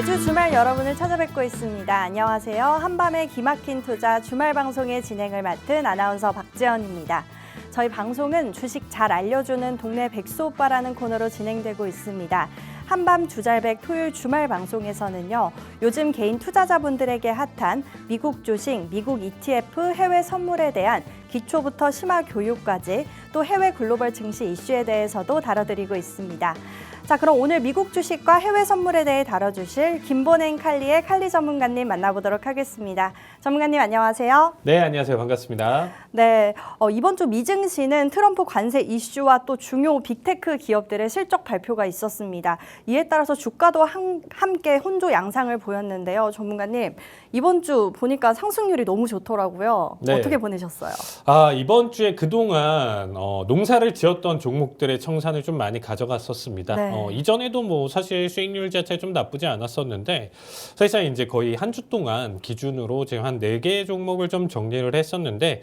매주 주말 여러분을 찾아뵙고 있습니다. 안녕하세요. 한밤의 기막힌 투자 주말 방송의 진행을 맡은 아나운서 박지연입니다. 저희 방송은 주식 잘 알려주는 동네 백수 오빠라는 코너로 진행되고 있습니다. 한밤 주잘백 토요일 주말 방송에서는요. 요즘 개인 투자자분들에게 핫한 미국 주식, 미국 ETF, 해외 선물에 대한 기초부터 심화 교육까지 또 해외 글로벌 증시 이슈에 대해서도 다뤄드리고 있습니다. 자, 그럼 오늘 미국 주식과 해외 선물에 대해 다뤄주실 김본행 칼리의 칼리 전문가님 만나보도록 하겠습니다. 전문가님 안녕하세요. 네, 안녕하세요. 반갑습니다. 네, 이번 주 미증시는 트럼프 관세 이슈와 또 중요 빅테크 기업들의 실적 발표가 있었습니다. 이에 따라서 주가도 함께 혼조 양상을 보였는데요. 전문가님, 이번 주 보니까 상승률이 너무 좋더라고요. 네. 어떻게 보내셨어요? 이번 주에 그동안 농사를 지었던 종목들의 청산을 좀 많이 가져갔었습니다. 네. 이전에도 뭐 사실 수익률 자체 좀 나쁘지 않았었는데 사실상 이제 거의 한 주 동안 기준으로 지금 한 4개의 종목을 좀 정리를 했었는데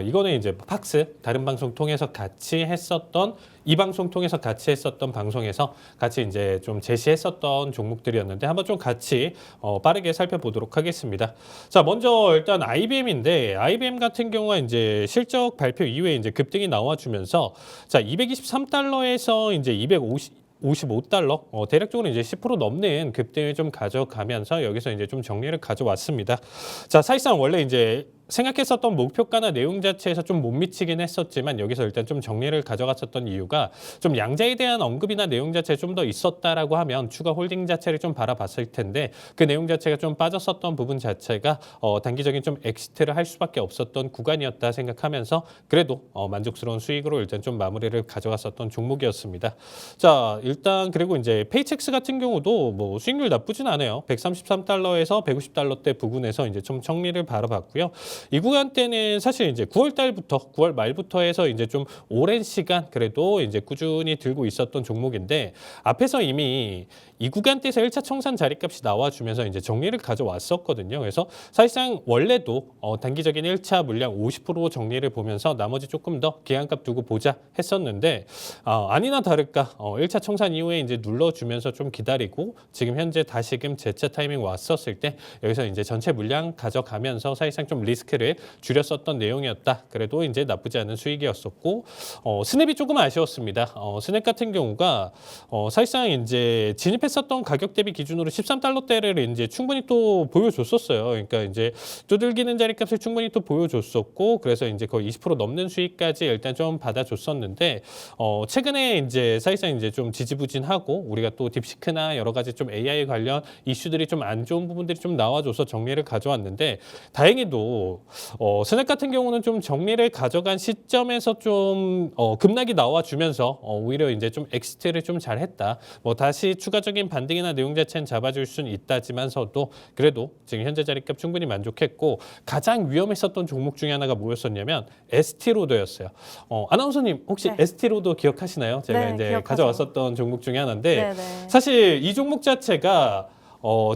이거는 이제 팍스 다른 방송 통해서 같이 했었던 이 방송 통해서 같이 했었던 방송에서 같이 이제 좀 제시했었던 종목들이었는데 한번 좀 같이 빠르게 살펴보도록 하겠습니다. 자, 먼저 일단 IBM인데 IBM 같은 경우가 이제 실적 발표 이후에 이제 급등이 나와주면서 자, 223달러에서 이제 55달러, 대략적으로 이제 10% 넘는 급등을 좀 가져가면서 여기서 이제 좀 정리를 가져왔습니다. 자, 사실상 원래 이제 생각했었던 목표가나 내용 자체에서 좀 못 미치긴 했었지만 여기서 일단 좀 정리를 가져갔었던 이유가 좀 양자에 대한 언급이나 내용 자체에 좀 더 있었다라고 하면 추가 홀딩 자체를 좀 바라봤을 텐데 그 내용 자체가 좀 빠졌었던 부분 자체가 단기적인 좀 엑시트를 할 수밖에 없었던 구간이었다 생각하면서 그래도 만족스러운 수익으로 일단 좀 마무리를 가져갔었던 종목이었습니다. 자, 일단 그리고 이제 페이첵스 같은 경우도 뭐 수익률 나쁘진 않아요. 133달러에서 150달러대 부근에서 이제 좀 정리를 바라봤고요. 이 구간대는 사실 이제 9월 말부터 해서 이제 좀 오랜 시간 그래도 이제 꾸준히 들고 있었던 종목인데 앞에서 이미 이 구간대에서 1차 청산 자리값이 나와주면서 이제 정리를 가져왔었거든요. 그래서 사실상 원래도 단기적인 1차 물량 50% 정리를 보면서 나머지 조금 더 기한값 두고 보자 했었는데 아니나 다를까 1차 청산 이후에 이제 눌러주면서 좀 기다리고 지금 현재 다시금 재차 타이밍 왔었을 때 여기서 이제 전체 물량 가져가면서 사실상 좀 리스크를 줄였었던 내용이었다. 그래도 이제 나쁘지 않은 수익이었었고 스냅이 조금 아쉬웠습니다. 스냅 같은 경우가 사실상 이제 진입했었던 가격 대비 기준으로 13달러대를 이제 충분히 또 보여줬었어요. 그러니까 이제 두들기는 자리값을 충분히 또 보여줬었고 그래서 이제 거의 20% 넘는 수익까지 일단 좀 받아줬었는데 최근에 이제 사실상 이제 좀 지지부진하고 우리가 또 딥시크나 여러 가지 좀 AI 관련 이슈들이 좀 안 좋은 부분들이 좀 나와줘서 정리를 가져왔는데 다행히도 스냅 같은 경우는 좀 정리를 가져간 시점에서 좀 급락이 나와주면서 오히려 이제 좀 엑시트를 좀 잘했다. 뭐 다시 추가적인 반등이나 내용 자체는 잡아줄 수는 있다지만서도 그래도 지금 현재 자리값 충분히 만족했고 가장 위험했었던 종목 중에 하나가 뭐였었냐면 ST로더였어요. 아나운서님 혹시 네. ST로더 기억하시나요? 제가 네, 이제 기억하죠. 가져왔었던 종목 중에 하나인데 네네. 사실 이 종목 자체가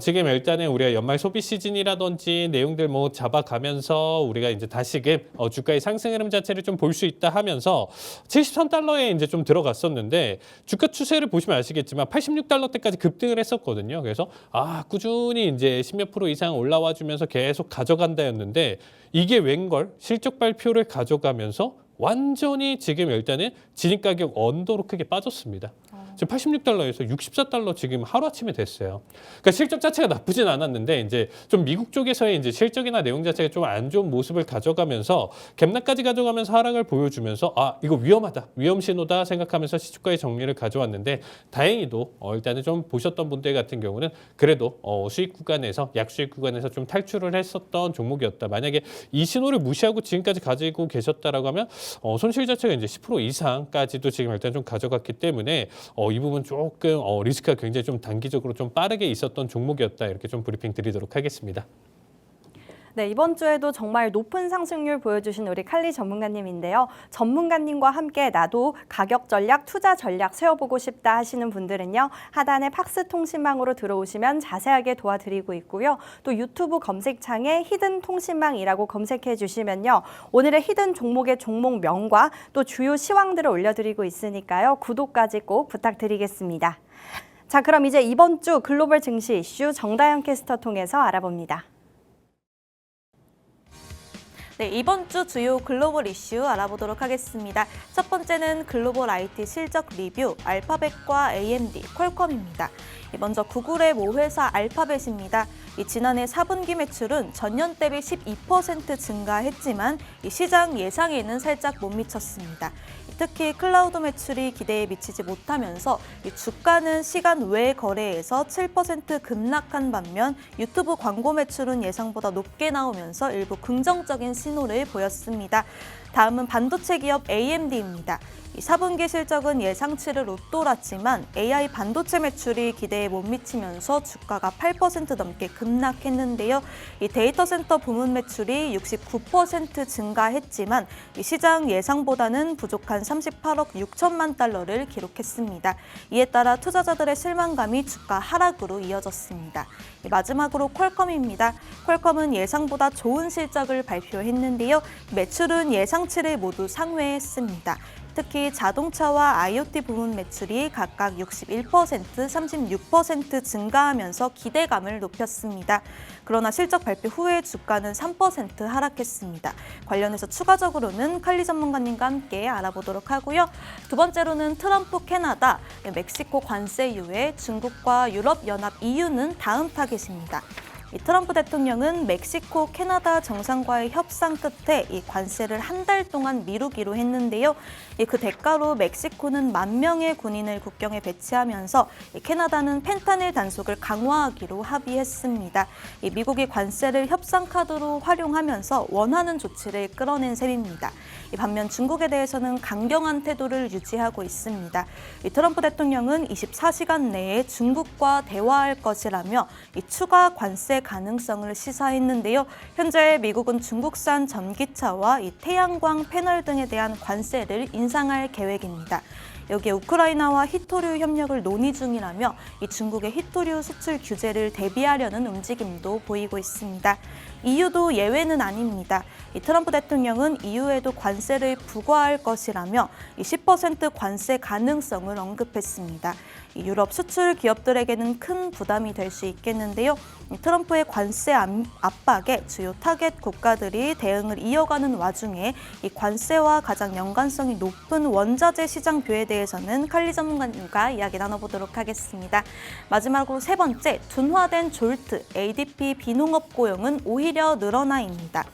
지금 일단은 우리가 연말 소비 시즌이라든지 내용들 뭐 잡아가면서 우리가 이제 다시금 주가의 상승 흐름 자체를 좀 볼 수 있다 하면서 73달러에 이제 좀 들어갔었는데 주가 추세를 보시면 아시겠지만 86달러대까지 급등을 했었거든요. 그래서 꾸준히 이제 10몇 % 이상 올라와 주면서 계속 가져간다였는데 이게 웬걸 실적 발표를 가져가면서 완전히 지금 일단은 진입 가격 언더로 크게 빠졌습니다. 지금 86달러에서 64달러 지금 하루아침에 됐어요. 그러니까 실적 자체가 나쁘진 않았는데 이제 좀 미국 쪽에서의 이제 실적이나 내용 자체가 좀 안 좋은 모습을 가져가면서 갭락까지 가져가면서 하락을 보여주면서 이거 위험하다, 위험 신호다 생각하면서 시초가의 정리를 가져왔는데 다행히도 일단은 좀 보셨던 분들 같은 경우는 그래도 수익 구간에서 약수익 구간에서 좀 탈출을 했었던 종목이었다. 만약에 이 신호를 무시하고 지금까지 가지고 계셨다라고 하면 손실 자체가 이제 10% 이상까지도 지금 일단 좀 가져갔기 때문에 이 부분 조금 리스크가 굉장히 좀 단기적으로 좀 빠르게 있었던 종목이었다. 이렇게 좀 브리핑 드리도록 하겠습니다. 네, 이번 주에도 정말 높은 상승률 보여주신 우리 칼리 전문가님인데요. 전문가님과 함께 나도 가격 전략, 투자 전략 세워보고 싶다 하시는 분들은요. 하단에 팍스 통신망으로 들어오시면 자세하게 도와드리고 있고요. 또 유튜브 검색창에 히든 통신망이라고 검색해 주시면요. 오늘의 히든 종목의 종목명과 또 주요 시황들을 올려드리고 있으니까요. 구독까지 꼭 부탁드리겠습니다. 자, 그럼 이제 이번 주 글로벌 증시 이슈 정다영 캐스터 통해서 알아봅니다. 네, 이번 주 주요 글로벌 이슈 알아보도록 하겠습니다. 첫 번째는 글로벌 IT 실적 리뷰, 알파벳과 AMD, 퀄컴입니다. 먼저 구글의 모회사 알파벳입니다. 지난해 4분기 매출은 전년 대비 12% 증가했지만 시장 예상에는 살짝 못 미쳤습니다. 특히 클라우드 매출이 기대에 미치지 못하면서 주가는 시간 외 거래에서 7% 급락한 반면 유튜브 광고 매출은 예상보다 높게 나오면서 일부 긍정적인 신호를 보였습니다. 다음은 반도체 기업 AMD입니다. 4분기 실적은 예상치를 웃돌았지만 AI 반도체 매출이 기대에 못 미치면서 주가가 8% 넘게 급락했는데요. 이 데이터 센터 부문 매출이 69% 증가했지만 시장 예상보다는 부족한 38억 6천만 달러를 기록했습니다. 이에 따라 투자자들의 실망감이 주가 하락으로 이어졌습니다. 마지막으로 퀄컴입니다. 퀄컴은 예상보다 좋은 실적을 발표했는데요. 매출은 예상치를 모두 상회했습니다. 특히 자동차와 IoT 부문 매출이 각각 61%, 36% 증가하면서 기대감을 높였습니다. 그러나 실적 발표 후에 주가는 3% 하락했습니다. 관련해서 추가적으로는 칼리 전문가님과 함께 알아보도록 하고요. 두 번째로는 트럼프 캐나다, 멕시코 관세 유예, 중국과 유럽연합 EU는 다음 타겟입니다. 트럼프 대통령은 멕시코, 캐나다 정상과의 협상 끝에 이 관세를 한 달 동안 미루기로 했는데요. 그 대가로 멕시코는 10,000명의 군인을 국경에 배치하면서 캐나다는 펜타닐 단속을 강화하기로 합의했습니다. 미국이 관세를 협상 카드로 활용하면서 원하는 조치를 끌어낸 셈입니다. 반면 중국에 대해서는 강경한 태도를 유지하고 있습니다. 트럼프 대통령은 24시간 내에 중국과 대화할 것이라며 추가 관세 가능성을 시사했는데요. 현재 미국은 중국산 전기차와 태양광 패널 등에 대한 관세를 인상할 계획입니다. 여기에 우크라이나와 히토류 협력을 논의 중이라며 중국의 히토류 수출 규제를 대비하려는 움직임도 보이고 있습니다. EU도 예외는 아닙니다. 트럼프 대통령은 EU에도 관세를 부과할 것이라며 10% 관세 가능성을 언급했습니다. 유럽 수출 기업들에게는 큰 부담이 될 수 있겠는데요. 트럼프의 관세 압박에 주요 타겟 국가들이 대응을 이어가는 와중에 이 관세와 가장 연관성이 높은 원자재 시장뷰에 대해서는 칼리 전문가님과 이야기 나눠보도록 하겠습니다. 마지막으로 세 번째, 둔화된 졸트, ADP 비농업 고용은 오히려 늘어나입니다.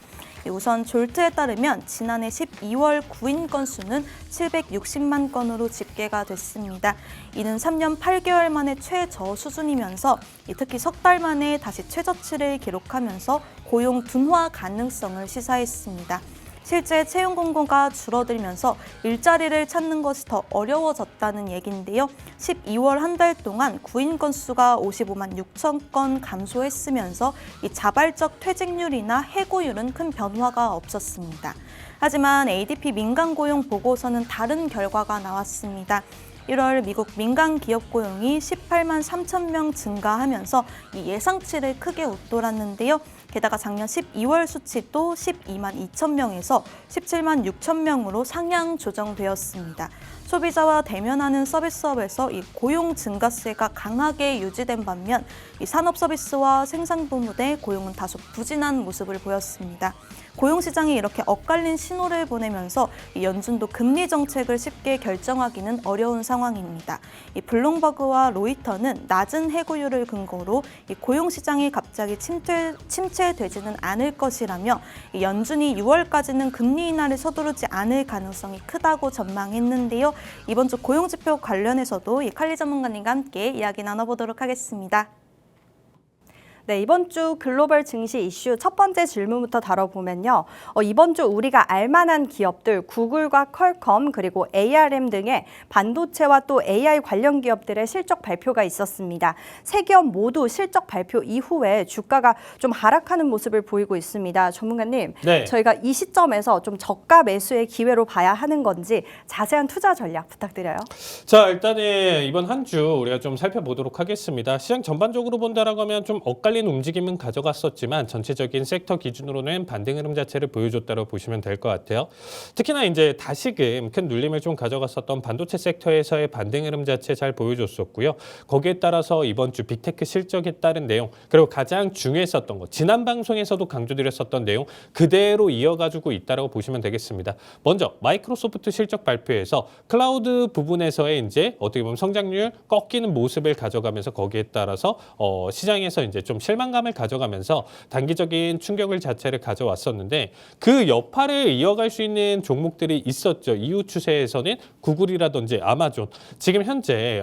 우선 졸트에 따르면 지난해 12월 구인 건수는 760만 건으로 집계가 됐습니다. 이는 3년 8개월 만에 최저 수준이면서 특히 석 달 만에 다시 최저치를 기록하면서 고용 둔화 가능성을 시사했습니다. 실제 채용 공고가 줄어들면서 일자리를 찾는 것이 더 어려워졌다는 얘기인데요. 12월 한 달 동안 구인 건수가 55만 6천 건 감소했으면서 이 자발적 퇴직률이나 해고율은 큰 변화가 없었습니다. 하지만 ADP 민간 고용 보고서는 다른 결과가 나왔습니다. 1월 미국 민간 기업 고용이 18만 3천 명 증가하면서 이 예상치를 크게 웃돌았는데요. 게다가 작년 12월 수치도 12만 2천 명에서 17만 6천 명으로 상향 조정되었습니다. 소비자와 대면하는 서비스업에서 이 고용 증가세가 강하게 유지된 반면 이 산업 서비스와 생산부문 의 고용은 다소 부진한 모습을 보였습니다. 고용 시장이 이렇게 엇갈린 신호를 보내면서 이 연준도 금리 정책을 쉽게 결정하기는 어려운 상황입니다. 이 블룸버그와 로이터는 낮은 해고율을 근거로 이 고용 시장이 갑자기 침체되지는 않을 것이라며 이 연준이 6월까지는 금리 인하를 서두르지 않을 가능성이 크다고 전망했는데요. 이번 주 고용 지표 관련해서도 이 칼리 전문가님과 함께 이야기 나눠보도록 하겠습니다. 네, 이번 주 글로벌 증시 이슈 첫 번째 질문부터 다뤄보면요. 이번 주 우리가 알만한 기업들 구글과 퀄컴 그리고 ARM 등의 반도체와 또 AI 관련 기업들의 실적 발표가 있었습니다. 세 기업 모두 실적 발표 이후에 주가가 좀 하락하는 모습을 보이고 있습니다. 전문가님, 네. 저희가 이 시점에서 좀 저가 매수의 기회로 봐야 하는 건지 자세한 투자 전략 부탁드려요. 자, 일단은 이번 한 주 우리가 좀 살펴보도록 하겠습니다. 시장 전반적으로 본다라고 하면 좀 엇갈린 엇갈린 움직임은 가져갔었지만 전체적인 섹터 기준으로는 반등 흐름 자체를 보여줬다고 보시면 될 것 같아요. 특히나 이제 다시금 큰 눌림을 좀 가져갔었던 반도체 섹터에서의 반등 흐름 자체 잘 보여줬었고요. 거기에 따라서 이번 주 빅테크 실적에 따른 내용, 그리고 가장 중요했었던 거, 지난 방송에서도 강조드렸었던 내용 그대로 이어가지고 있다고 보시면 되겠습니다. 먼저 마이크로소프트 실적 발표에서 클라우드 부분에서의 이제 어떻게 보면 성장률 꺾이는 모습을 가져가면서 거기에 따라서 시장에서 이제 좀 실망감을 가져가면서 단기적인 충격을 자체를 가져왔었는데 그 여파를 이어갈 수 있는 종목들이 있었죠. 이후 추세에서는 구글이라든지 아마존, 지금 현재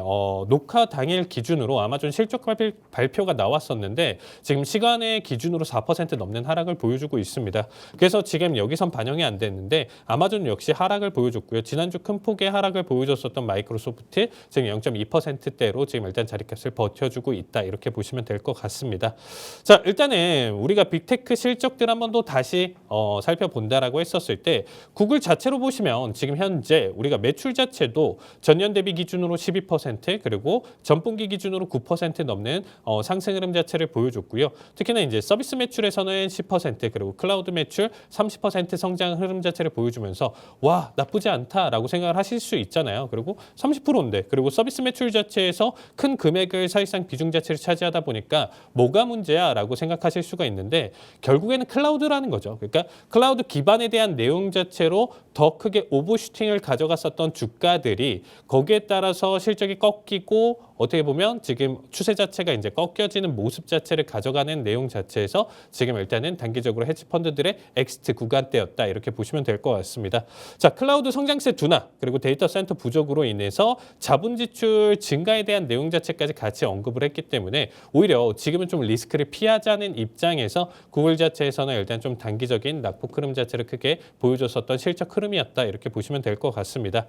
녹화 당일 기준으로 아마존 실적 발표가 나왔었는데 지금 시간의 기준으로 4% 넘는 하락을 보여주고 있습니다. 그래서 지금 여기선 반영이 안 됐는데 아마존 역시 하락을 보여줬고요. 지난주 큰 폭의 하락을 보여줬었던 마이크로소프트 지금 0.2%대로 지금 일단 자리값을 버텨주고 있다. 이렇게 보시면 될 것 같습니다. 자, 일단은 우리가 빅테크 실적들 한번 더 다시 살펴본다라고 했었을 때 구글 자체로 보시면 지금 현재 우리가 매출 자체도 전년 대비 기준으로 12% 그리고 전분기 기준으로 9% 넘는 상승 흐름 자체를 보여줬고요. 특히나 이제 서비스 매출에서는 10% 그리고 클라우드 매출 30% 성장 흐름 자체를 보여주면서 와, 나쁘지 않다라고 생각을 하실 수 있잖아요. 그리고 30%인데 그리고 서비스 매출 자체에서 큰 금액을 사실상 비중 자체를 차지하다 보니까 뭐가 문제야 라고 생각하실 수가 있는데 결국에는 클라우드라는 거죠. 그러니까 클라우드 기반에 대한 내용 자체로 더 크게 오버슈팅을 가져갔었던 주가들이 거기에 따라서 실적이 꺾이고 어떻게 보면 지금 추세 자체가 이제 꺾여지는 모습 자체를 가져가는 내용 자체에서 지금 일단은 단기적으로 헤지펀드들의 엑시트 구간대였다 이렇게 보시면 될 것 같습니다. 자, 클라우드 성장세 둔화 그리고 데이터 센터 부족으로 인해서 자본 지출 증가에 대한 내용 자체까지 같이 언급을 했기 때문에 오히려 지금은 좀 리스크를 피하자는 입장에서 구글 자체에서는 일단 좀 단기적인 낙폭 흐름 자체를 크게 보여줬었던 실적 흐름이었다 이렇게 보시면 될 것 같습니다.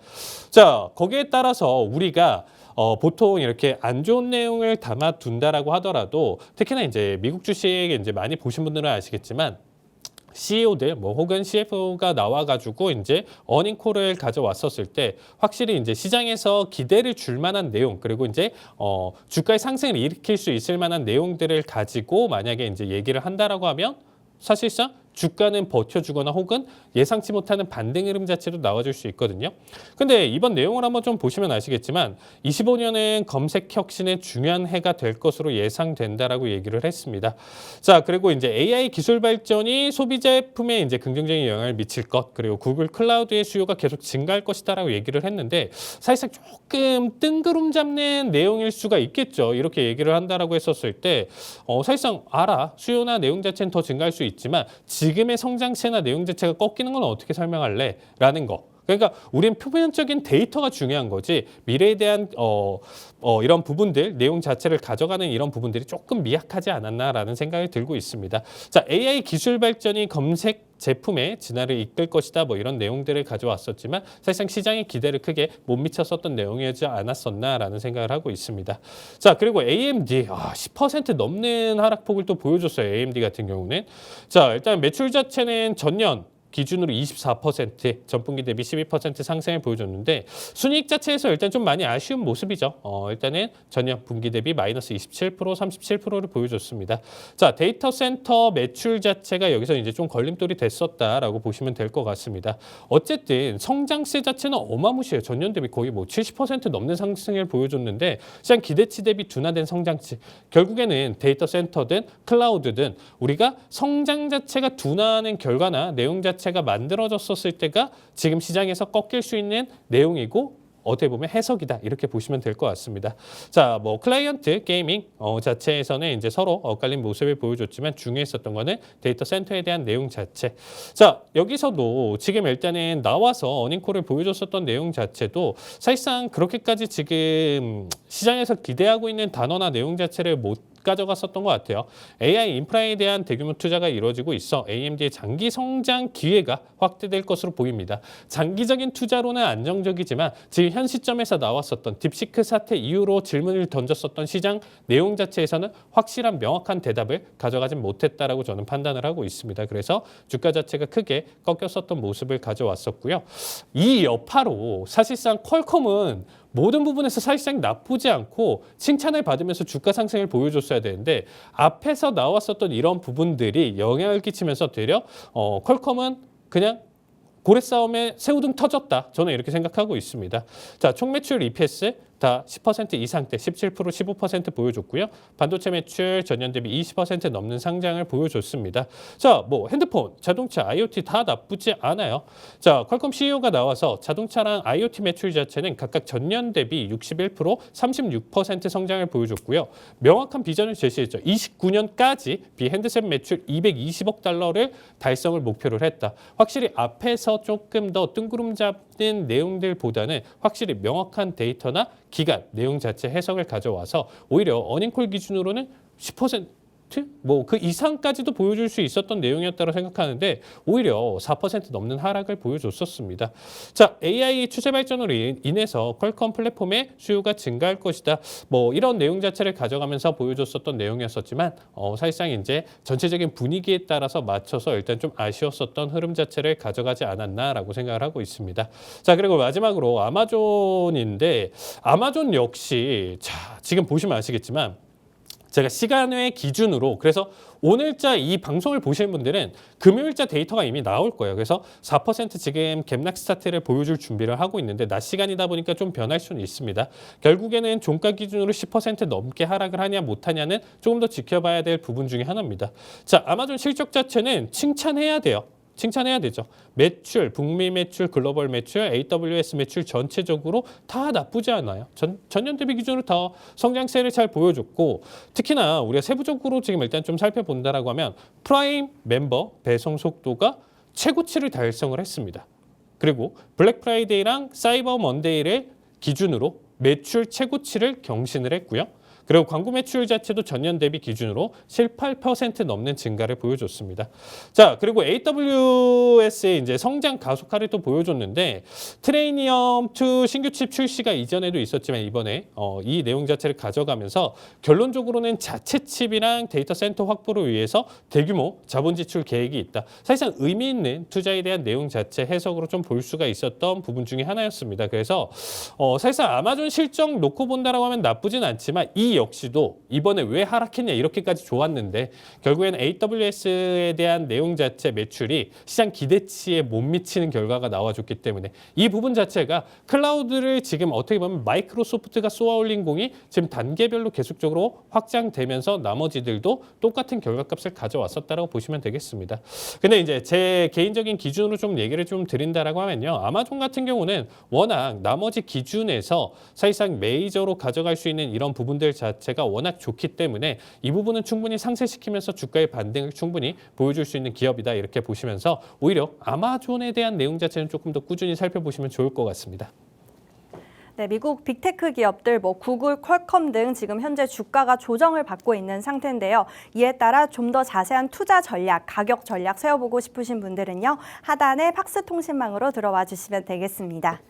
자, 거기에 따라서 우리가 보통 이렇게 안 좋은 내용을 담아둔다라고 하더라도 특히나 이제 미국 주식 이제 많이 보신 분들은 아시겠지만 CEO들 혹은 CFO가 나와가지고 이제 어닝콜을 가져왔었을 때 확실히 이제 시장에서 기대를 줄 만한 내용 그리고 이제 주가의 상승을 일으킬 수 있을 만한 내용들을 가지고 만약에 이제 얘기를 한다라고 하면 사실상 주가는 버텨주거나 혹은 예상치 못하는 반등 흐름 자체도 나와줄 수 있거든요. 근데 이번 내용을 한번 좀 보시면 아시겠지만 25년은 검색 혁신의 중요한 해가 될 것으로 예상된다라고 얘기를 했습니다. 자, 그리고 이제 AI 기술 발전이 소비 제품에 이제 긍정적인 영향을 미칠 것 그리고 구글 클라우드의 수요가 계속 증가할 것이다라고 얘기를 했는데 사실상 조금 뜬구름 잡는 내용일 수가 있겠죠. 이렇게 얘기를 한다라고 했었을 때 사실상 수요나 내용 자체는 더 증가할 수 있지만 지금의 성장세나 내용 자체가 꺾이는 건 어떻게 설명할래? 라는 거. 그러니까 우리는 표면적인 데이터가 중요한 거지 미래에 대한 이런 부분들, 내용 자체를 가져가는 이런 부분들이 조금 미약하지 않았나라는 생각이 들고 있습니다. 자, AI 기술 발전이 검색 제품의 진화를 이끌 것이다 이런 내용들을 가져왔었지만 사실상 시장의 기대를 크게 못 미쳤었던 내용이지 않았었나라는 생각을 하고 있습니다. 자, 그리고 AMD 10% 넘는 하락폭을 또 보여줬어요. AMD 같은 경우는. 자, 일단 매출 자체는 전년 기준으로 24%, 전분기 대비 12% 상승을 보여줬는데 순이익 자체에서 일단 좀 많이 아쉬운 모습이죠. 일단은 전년 분기 대비 마이너스 27%, 37%를 보여줬습니다. 자, 데이터 센터 매출 자체가 여기서 이제 좀 걸림돌이 됐었다라고 보시면 될 것 같습니다. 어쨌든 성장세 자체는 어마무시해요. 전년 대비 거의 70% 넘는 상승을 보여줬는데 시장 기대치 대비 둔화된 성장치. 결국에는 데이터 센터든 클라우드든 우리가 성장 자체가 둔화하는 결과나 내용 자체가 만들어졌었을 때가 지금 시장에서 꺾일 수 있는 내용이고 어떻게 보면 해석이다 이렇게 보시면 될 것 같습니다. 자, 클라이언트 게이밍 자체에서는 이제 서로 엇갈린 모습을 보여줬지만 중요했었던 거는 데이터 센터에 대한 내용 자체. 자, 여기서도 지금 일단은 나와서 어닝콜을 보여줬었던 내용 자체도 사실상 그렇게까지 지금 시장에서 기대하고 있는 단어나 내용 자체를 못 가져갔었던 것 같아요. AI 인프라에 대한 대규모 투자가 이루어지고 있어 AMD의 장기 성장 기회가 확대될 것으로 보입니다. 장기적인 투자로는 안정적이지만 지금 현 시점에서 나왔었던 딥시크 사태 이후로 질문을 던졌었던 시장 내용 자체에서는 확실한 명확한 대답을 가져가진 못했다라고 저는 판단을 하고 있습니다. 그래서 주가 자체가 크게 꺾였었던 모습을 가져왔었고요. 이 여파로 사실상 퀄컴은 모든 부분에서 사실상 나쁘지 않고 칭찬을 받으면서 주가 상승을 보여줬어야 되는데 앞에서 나왔었던 이런 부분들이 영향을 끼치면서 되려 퀄컴은 그냥 고래 싸움에 새우등 터졌다. 저는 이렇게 생각하고 있습니다. 자, 총 매출 EPS 다 10% 이상대 17% 15% 보여줬고요. 반도체 매출 전년 대비 20% 넘는 상장을 보여줬습니다. 자, 뭐 핸드폰, 자동차, IoT 다 나쁘지 않아요. 자, 퀄컴 CEO가 나와서 자동차랑 IoT 매출 자체는 각각 전년 대비 61%, 36% 성장을 보여줬고요. 명확한 비전을 제시했죠. 29년까지 비핸드셋 매출 220억 달러를 달성을 목표를 했다. 확실히 앞에서 조금 더 뜬구름 잡는 내용들보다는 확실히 명확한 데이터나 기간, 내용 자체 해석을 가져와서 오히려 어닝콜 기준으로는 10% 뭐 그 이상까지도 보여줄 수 있었던 내용이었다고 생각하는데 오히려 4% 넘는 하락을 보여줬었습니다. 자, AI 추세 발전으로 인해서 퀄컴 플랫폼의 수요가 증가할 것이다. 뭐 이런 내용 자체를 가져가면서 보여줬었던 내용이었었지만 사실상 이제 전체적인 분위기에 따라서 맞춰서 일단 좀 아쉬웠었던 흐름 자체를 가져가지 않았나라고 생각을 하고 있습니다. 자, 그리고 마지막으로 아마존인데 아마존 역시 자, 지금 보시면 아시겠지만 제가 시간외 기준으로 그래서 오늘자 이 방송을 보시는 분들은 금요일자 데이터가 이미 나올 거예요. 그래서 4% 지금 갭락 스타트를 보여줄 준비를 하고 있는데 낮 시간이다 보니까 좀 변할 수는 있습니다. 결국에는 종가 기준으로 10% 넘게 하락을 하냐 못하냐는 조금 더 지켜봐야 될 부분 중에 하나입니다. 자, 아마존 실적 자체는 칭찬해야 돼요. 칭찬해야 되죠. 매출, 북미 매출, 글로벌 매출, AWS 매출 전체적으로 다 나쁘지 않아요. 전년 대비 기준으로 다 성장세를 잘 보여줬고 특히나 우리가 세부적으로 지금 일단 좀 살펴본다라고 하면 프라임 멤버 배송 속도가 최고치를 달성을 했습니다. 그리고 블랙 프라이데이랑 사이버 먼데이를 기준으로 매출 최고치를 경신을 했고요. 그리고 광고 매출 자체도 전년 대비 기준으로 18% 넘는 증가를 보여줬습니다. 자, 그리고 AWS의 이제 성장 가속화를 또 보여줬는데 트레이니엄2 신규 칩 출시가 이전에도 있었지만 이번에 이 내용 자체를 가져가면서 결론적으로는 자체 칩이랑 데이터 센터 확보를 위해서 대규모 자본 지출 계획이 있다. 사실상 의미 있는 투자에 대한 내용 자체 해석으로 좀 볼 수가 있었던 부분 중에 하나였습니다. 그래서 사실상 아마존 실적 놓고 본다라고 하면 나쁘진 않지만 이 역시도 이번에 왜 하락했냐 이렇게까지 좋았는데 결국에는 AWS에 대한 내용 자체 매출이 시장 기대치에 못 미치는 결과가 나와줬기 때문에 이 부분 자체가 클라우드를 지금 어떻게 보면 마이크로소프트가 쏘아올린 공이 지금 단계별로 계속적으로 확장되면서 나머지들도 똑같은 결과값을 가져왔었다라고 보시면 되겠습니다. 근데 이제 제 개인적인 기준으로 좀 얘기를 좀 드린다라고 하면요. 아마존 같은 경우는 워낙 나머지 기준에서 사실상 메이저로 가져갈 수 있는 이런 부분들 자체가 워낙 좋기 때문에 이 부분은 충분히 상쇄시키면서 주가의 반등을 충분히 보여줄 수 있는 기업이다 이렇게 보시면서 오히려 아마존에 대한 내용 자체는 조금 더 꾸준히 살펴보시면 좋을 것 같습니다. 네, 미국 빅테크 기업들 구글, 퀄컴 등 지금 현재 주가가 조정을 받고 있는 상태인데요. 이에 따라 좀 더 자세한 투자 전략, 가격 전략 세워보고 싶으신 분들은요. 하단에 팍스통신망으로 들어와 주시면 되겠습니다.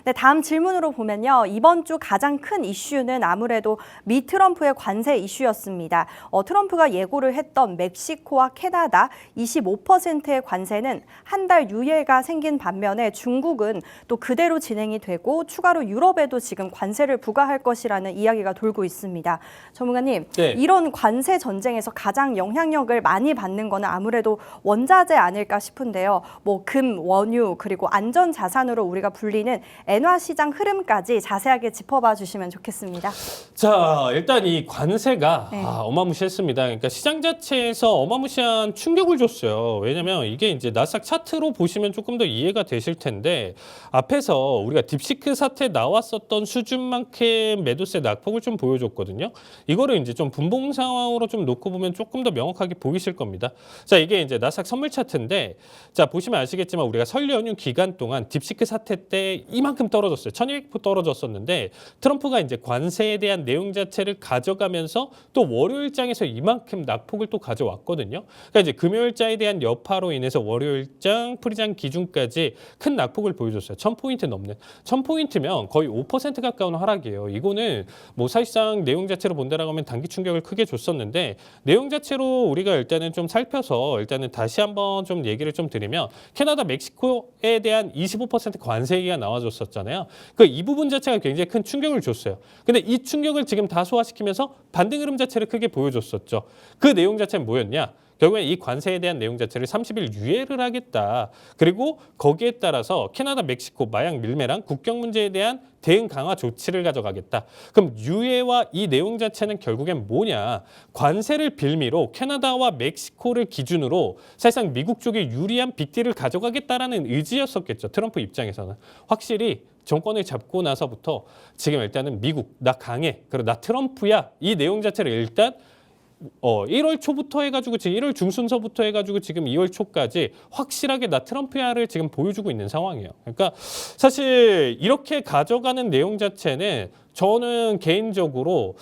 네, 다음 질문으로 보면요. 이번 주 가장 큰 이슈는 아무래도 미 트럼프의 관세 이슈였습니다. 트럼프가 예고를 했던 멕시코와 캐나다 25%의 관세는 한 달 유예가 생긴 반면에 중국은 또 그대로 진행이 되고 추가로 유럽에도 지금 관세를 부과할 것이라는 이야기가 돌고 있습니다. 전문가님, 네. 이런 관세 전쟁에서 가장 영향력을 많이 받는 거는 아무래도 원자재 아닐까 싶은데요. 금, 원유, 그리고 안전 자산으로 우리가 불리는 엔화 시장 흐름까지 자세하게 짚어봐 주시면 좋겠습니다. 자, 일단 이 관세가 네. 어마무시했습니다. 그러니까 시장 자체에서 어마무시한 충격을 줬어요. 왜냐면 이게 이제 나스닥 차트로 보시면 조금 더 이해가 되실 텐데 앞에서 우리가 딥시크 사태 나왔었던 수준만큼 매도세 낙폭을 좀 보여줬거든요. 이거를 이제 좀 분봉 상황으로 좀 놓고 보면 조금 더 명확하게 보이실 겁니다. 자, 이게 이제 나스닥 선물 차트인데 자, 보시면 아시겠지만 우리가 설 연휴 기간 동안 딥시크 사태 때 이만큼 떨어졌어요. 1200% 떨어졌었는데 트럼프가 이제 관세에 대한 내용 자체를 가져가면서 또 월요일장에서 이만큼 낙폭을 또 가져왔거든요. 그러니까 이제 금요일장에 대한 여파로 인해서 월요일장, 프리장 기준까지 큰 낙폭을 보여줬어요. 1000포인트 넘는. 1000포인트면 거의 5% 가까운 하락이에요. 이거는 뭐 사실상 내용 자체로 본다라고 하면 단기 충격을 크게 줬었는데 내용 자체로 우리가 일단은 좀 살펴서 일단은 다시 한번 좀 얘기를 좀 드리면 캐나다, 멕시코에 대한 25% 관세 얘기가 나와줬었잖아요. 이 부분 자체가 굉장히 큰 충격을 줬어요. 근데 이 충격을 지금 다 소화시키면서 반등 흐름 자체를 크게 보여줬었죠. 그 내용 자체는 뭐였냐? 결국에 이 관세에 대한 내용 자체를 30일 유예를 하겠다. 그리고 거기에 따라서 캐나다, 멕시코 마약 밀매랑 국경 문제에 대한 대응 강화 조치를 가져가겠다. 그럼 유예와 이 내용 자체는 결국엔 뭐냐? 관세를 빌미로 캐나다와 멕시코를 기준으로 사실상 미국 쪽에 유리한 빅딜을 가져가겠다라는 의지였었겠죠. 트럼프 입장에서는. 확실히 정권을 잡고 나서부터 지금 일단은 미국, 나 강해, 그리고 나 트럼프야. 이 내용 자체를 일단 1월 초부터 해가지고 지금 1월 중순서부터 해가지고 지금 2월 초까지 확실하게 나 트럼프야를 지금 보여주고 있는 상황이에요. 그러니까 사실 이렇게 가져가는 내용 자체는 저는 개인적으로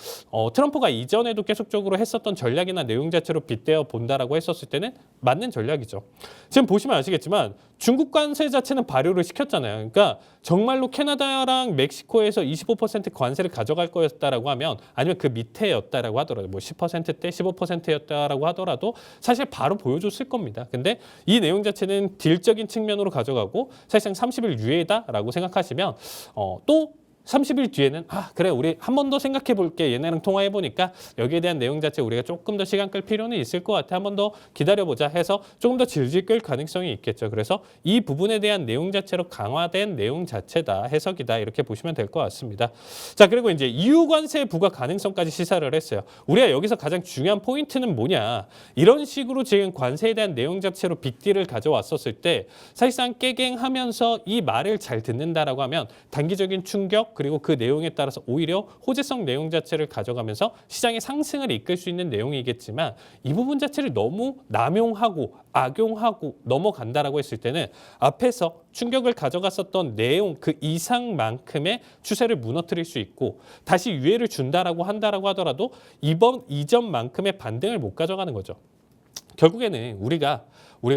트럼프가 이전에도 계속적으로 했었던 전략이나 내용 자체로 빗대어 본다라고 했었을 때는 맞는 전략이죠. 지금 보시면 아시겠지만 중국 관세 자체는 발효를 시켰잖아요. 그러니까 정말로 캐나다랑 멕시코에서 25% 관세를 가져갈 거였다라고 하면 아니면 그 밑에였다라고 하더라도 뭐 10%대 15%였다라고 하더라도 사실 바로 보여줬을 겁니다. 근데 이 내용 자체는 딜적인 측면으로 가져가고 사실상 30일 유예다라고 생각하시면 또 30일 뒤에는 그래 우리 한 번 더 생각해 볼게. 얘네랑 통화해 보니까 여기에 대한 내용 자체 우리가 조금 더 시간 끌 필요는 있을 것 같아. 한 번 더 기다려보자 해서 조금 더 질질 끌 가능성이 있겠죠. 그래서 이 부분에 대한 내용 자체로 강화된 내용 자체다. 해석이다. 이렇게 보시면 될 것 같습니다. 자, 그리고 이제 이유 관세 부과 가능성까지 시사를 했어요. 우리가 여기서 가장 중요한 포인트는 뭐냐. 이런 식으로 지금 관세에 대한 내용 자체로 빅딜을 가져왔었을 때 사실상 깨갱하면서 이 말을 잘 듣는다라고 하면 단기적인 충격 그리고 그 내용에 따라서 오히려 호재성 내용 자체를 가져가면서 시장의 상승을 이끌 수 있는 내용이겠지만 이 부분 자체를 너무 남용하고 악용하고 넘어간다라고 했을 때는 앞에서 충격을 가져갔었던 내용 그 이상만큼의 추세를 무너뜨릴 수 있고 다시 유예를 준다라고 한다라고 하더라도 이전만큼의 반등을 못 가져가는 거죠. 결국에는 우리가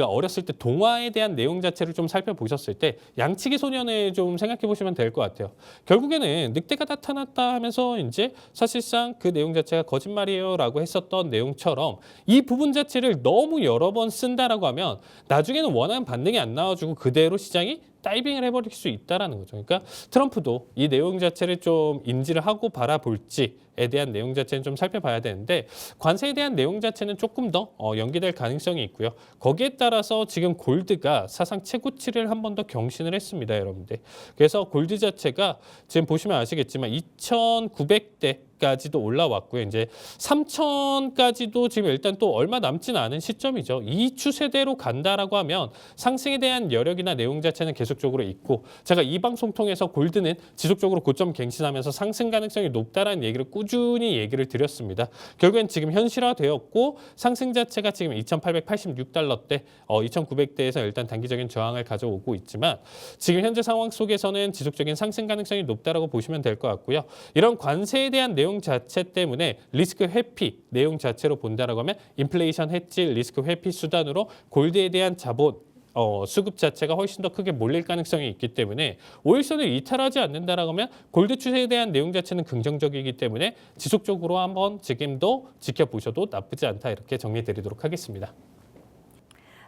어렸을 때 동화에 대한 내용 자체를 좀 살펴보셨을 때 양치기 소년을 좀 생각해 보시면 될 것 같아요. 결국에는 늑대가 나타났다 하면서 이제 사실상 그 내용 자체가 거짓말이에요라고 했었던 내용처럼 이 부분 자체를 너무 여러 번 쓴다라고 하면 나중에는 원하는 반등이 안 나와주고 그대로 시장이 다이빙을 해버릴 수 있다라는 거죠. 그러니까 트럼프도 이 내용 자체를 좀 인지를 하고 바라볼지에 대한 내용 자체는 좀 살펴봐야 되는데 관세에 대한 내용 자체는 조금 더 연기될 가능성이 있고요. 거기에 따라서 지금 골드가 사상 최고치를 한 번 더 경신을 했습니다, 여러분들. 그래서 골드 자체가 지금 보시면 아시겠지만 2,900대까지도 올라왔고요. 이제 3,000까지도 지금 일단 또 얼마 남지는 않은 시점이죠. 이 추세대로 간다라고 하면 상승에 대한 여력이나 내용 자체는 계속적으로 있고 제가 이 방송 통해서 골드는 지속적으로 고점 갱신하면서 상승 가능성이 높다라는 얘기를 꾸준히 얘기를 드렸습니다. 결국엔 지금 현실화되었고 상승 자체가 지금 2,886달러대, 2,900대에서 일단 단기적인 저항을 가져오고 있지만 지금 현재 상황 속에서는 지속적인 상승 가능성이 높다라고 보시면 될 것 같고요. 이런 관세에 대한 내용 자체 때문에 리스크 회피 내용 자체로 본다라고 하면 인플레이션 해지 리스크 회피 수단으로 골드에 대한 자본 수급 자체가 훨씬 더 크게 몰릴 가능성이 있기 때문에 오일선을 이탈하지 않는다라고 하면 골드 추세에 대한 내용 자체는 긍정적이기 때문에 지속적으로 한번 지금도 지켜보셔도 나쁘지 않다 이렇게 정리드리도록 하겠습니다.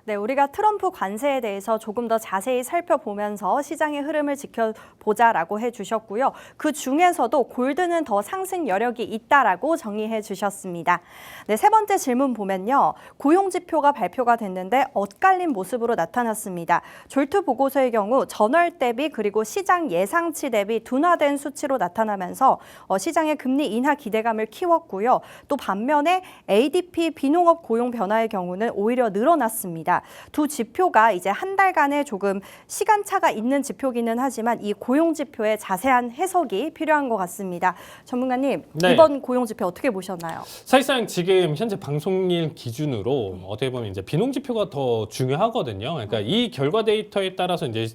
네, 우리가 트럼프 관세에 대해서 조금 더 자세히 살펴보면서 시장의 흐름을 지켜보자라고 해주셨고요. 그 중에서도 골드는 더 상승 여력이 있다라고 정의해 주셨습니다. 네, 세 번째 질문 보면요. 고용지표가 발표가 됐는데 엇갈린 모습으로 나타났습니다. 졸트 보고서의 경우 전월 대비 그리고 시장 예상치 대비 둔화된 수치로 나타나면서 시장의 금리 인하 기대감을 키웠고요. 또 반면에 ADP 비농업 고용 변화의 경우는 오히려 늘어났습니다. 두 지표가 이제 한 달간의 조금 시간차가 있는 지표기는 하지만 이 고용지표의 자세한 해석이 필요한 것 같습니다. 전문가님, 네. 이번 고용지표 어떻게 보셨나요? 사실상 지금 현재 방송일 기준으로 어떻게 보면 이제 비농지표가 더 중요하거든요. 그러니까 이 결과 데이터에 따라서 이제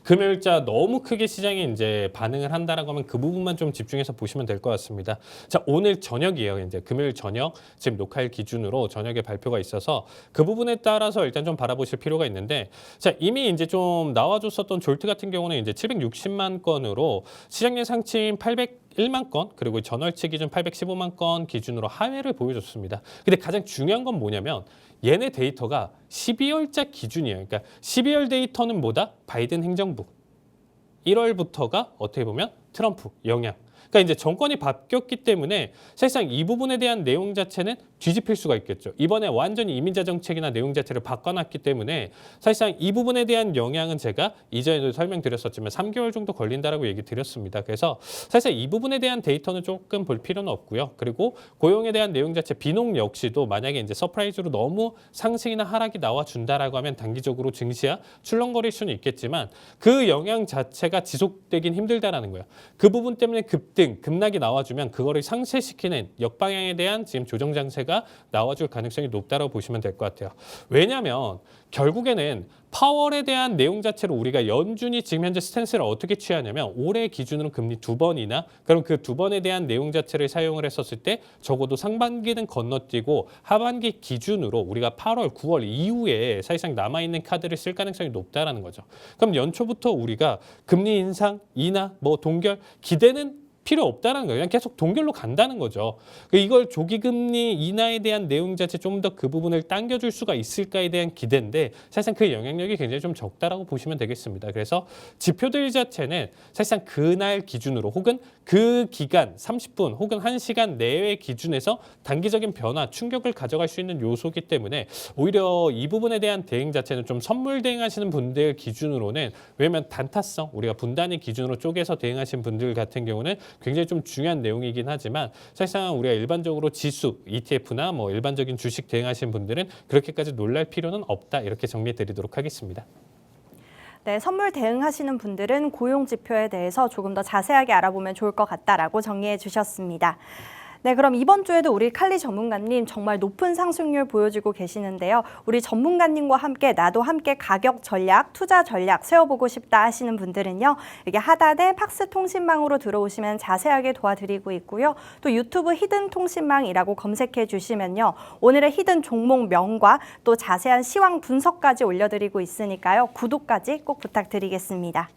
금요일자 너무 크게 시장이 이제 반응을 한다라고 하면 그 부분만 좀 집중해서 보시면 될 것 같습니다. 자, 오늘 저녁이에요. 이제 금요일 저녁 지금 녹화일 기준으로 저녁에 발표가 있어서 그 부분에 따라 따라서 일단 좀 바라보실 필요가 있는데, 자, 이미 이제 좀 나와줬었던 졸트 같은 경우는 이제 760만 건으로 시장 예상치인 801만 건, 그리고 전월치 기준 815만 건 기준으로 하회를 보여줬습니다. 근데 가장 중요한 건 뭐냐면 얘네 데이터가 12월자 기준이에요. 그러니까 12월 데이터는 뭐다? 바이든 행정부. 1월부터가 어떻게 보면 트럼프 영향. 그러니까 이제 정권이 바뀌었기 때문에 사실상 이 부분에 대한 내용 자체는 뒤집힐 수가 있겠죠. 이번에 완전히 이민자 정책이나 내용 자체를 바꿔놨기 때문에 사실상 이 부분에 대한 영향은 제가 이전에도 설명드렸었지만 3개월 정도 걸린다라고 얘기 드렸습니다. 그래서 사실상 이 부분에 대한 데이터는 조금 볼 필요는 없고요. 그리고 고용에 대한 내용 자체 비농 역시도 만약에 이제 서프라이즈로 너무 상승이나 하락이 나와준다라고 하면 단기적으로 증시야 출렁거릴 수는 있겠지만 그 영향 자체가 지속되긴 힘들다라는 거예요. 그 부분 때문에 급락이 나와주면 그거를 상쇄시키는 역방향에 대한 지금 조정 장세가 나와줄 가능성이 높다고 보시면 될 것 같아요. 왜냐하면 결국에는 파월에 대한 내용 자체로 우리가 연준이 지금 현재 스탠스를 어떻게 취하냐면 올해 기준으로 금리 2번이나 그럼 그 2번에 대한 내용 자체를 사용을 했었을 때 적어도 상반기는 건너뛰고 하반기 기준으로 우리가 8월, 9월 이후에 사실상 남아있는 카드를 쓸 가능성이 높다라는 거죠. 그럼 연초부터 우리가 금리 인상, 인하, 뭐 동결 기대는 필요 없다는 거예요. 그냥 계속 동결로 간다는 거죠. 이걸 조기금리 인하에 대한 내용 자체 좀 더 그 부분을 당겨줄 수가 있을까에 대한 기대인데 사실상 그 영향력이 굉장히 좀 적다라고 보시면 되겠습니다. 그래서 지표들 자체는 사실상 그날 기준으로 혹은 그 기간 30분 혹은 1시간 내외 기준에서 단기적인 변화, 충격을 가져갈 수 있는 요소이기 때문에 오히려 이 부분에 대한 대응 자체는 좀 선물 대응하시는 분들 기준으로는 왜냐하면 단타성, 우리가 분단위 기준으로 쪼개서 대응하신 분들 같은 경우는 굉장히 좀 중요한 내용이긴 하지만 사실상 우리가 일반적으로 지수, ETF나 뭐 일반적인 주식 대응하시는 분들은 그렇게까지 놀랄 필요는 없다. 이렇게 정리해 드리도록 하겠습니다. 네, 선물 대응하시는 분들은 고용 지표에 대해서 조금 더 자세하게 알아보면 좋을 것 같다라고 정리해 주셨습니다. 네, 그럼 이번 주에도 우리 칼리 전문가님 정말 높은 상승률 보여주고 계시는데요. 우리 전문가님과 함께 나도 함께 가격 전략, 투자 전략 세워보고 싶다 하시는 분들은요. 여기 하단에 팍스 통신망으로 들어오시면 자세하게 도와드리고 있고요. 또 유튜브 히든 통신망이라고 검색해 주시면요. 오늘의 히든 종목명과 또 자세한 시황 분석까지 올려드리고 있으니까요. 구독까지 꼭 부탁드리겠습니다.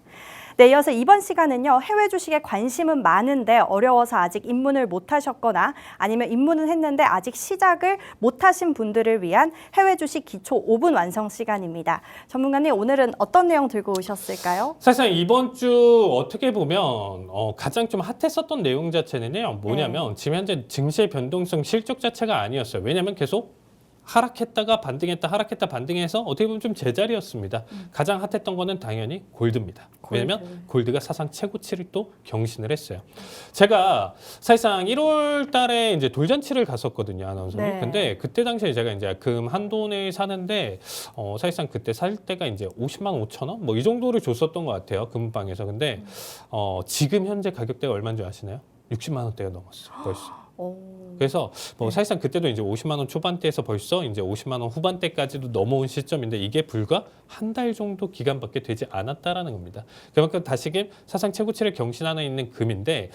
네, 이어서 이번 시간은요. 해외 주식에 관심은 많은데 어려워서 아직 입문을 못하셨거나 아니면 입문은 했는데 아직 시작을 못하신 분들을 위한 해외 주식 기초 5분 완성 시간입니다. 전문가님, 오늘은 어떤 내용 들고 오셨을까요? 사실상 이번 주 어떻게 보면 가장 좀 핫했었던 내용 자체는요. 뭐냐면 지금 현재 증시의 변동성 실적 자체가 아니었어요. 왜냐하면 계속 하락했다가 반등했다 하락했다 반등해서 어떻게 보면 좀 제자리였습니다. 가장 핫했던 거는 당연히 골드입니다. 왜냐하면 골드가 사상 최고치를 또 경신을 했어요. 제가 사실상 1월 달에 이제 돌잔치를 갔었거든요, 아나운서님. 네. 근데 그때 당시에 제가 이제 금 한 돈을 사는데 사실상 그때 살 때가 이제 50만 5천 원? 뭐 이 정도를 줬었던 것 같아요, 금방에서. 근데 지금 현재 가격대가 얼마인 줄 아시나요? 60만 원대가 넘었어요, 벌써. 그래서 뭐 사실상 그때도 이제 50만 원 초반대에서 벌써 이제 50만 원 후반대까지도 넘어온 시점인데 이게 불과 한 달 정도 기간밖에 되지 않았다라는 겁니다. 그만큼 다시금 사상 최고치를 경신하는 있는 금인데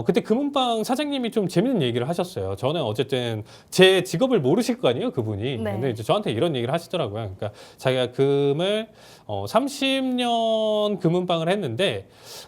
그때 금은방 사장님이 좀 재밌는 얘기를 하셨어요. 저는 어쨌든 제 직업을 모르실 거 아니에요, 그분이. 네. 근데 이제 저한테 이런 얘기를 하시더라고요. 그러니까 자기가 금을 30년 금은방을 했는데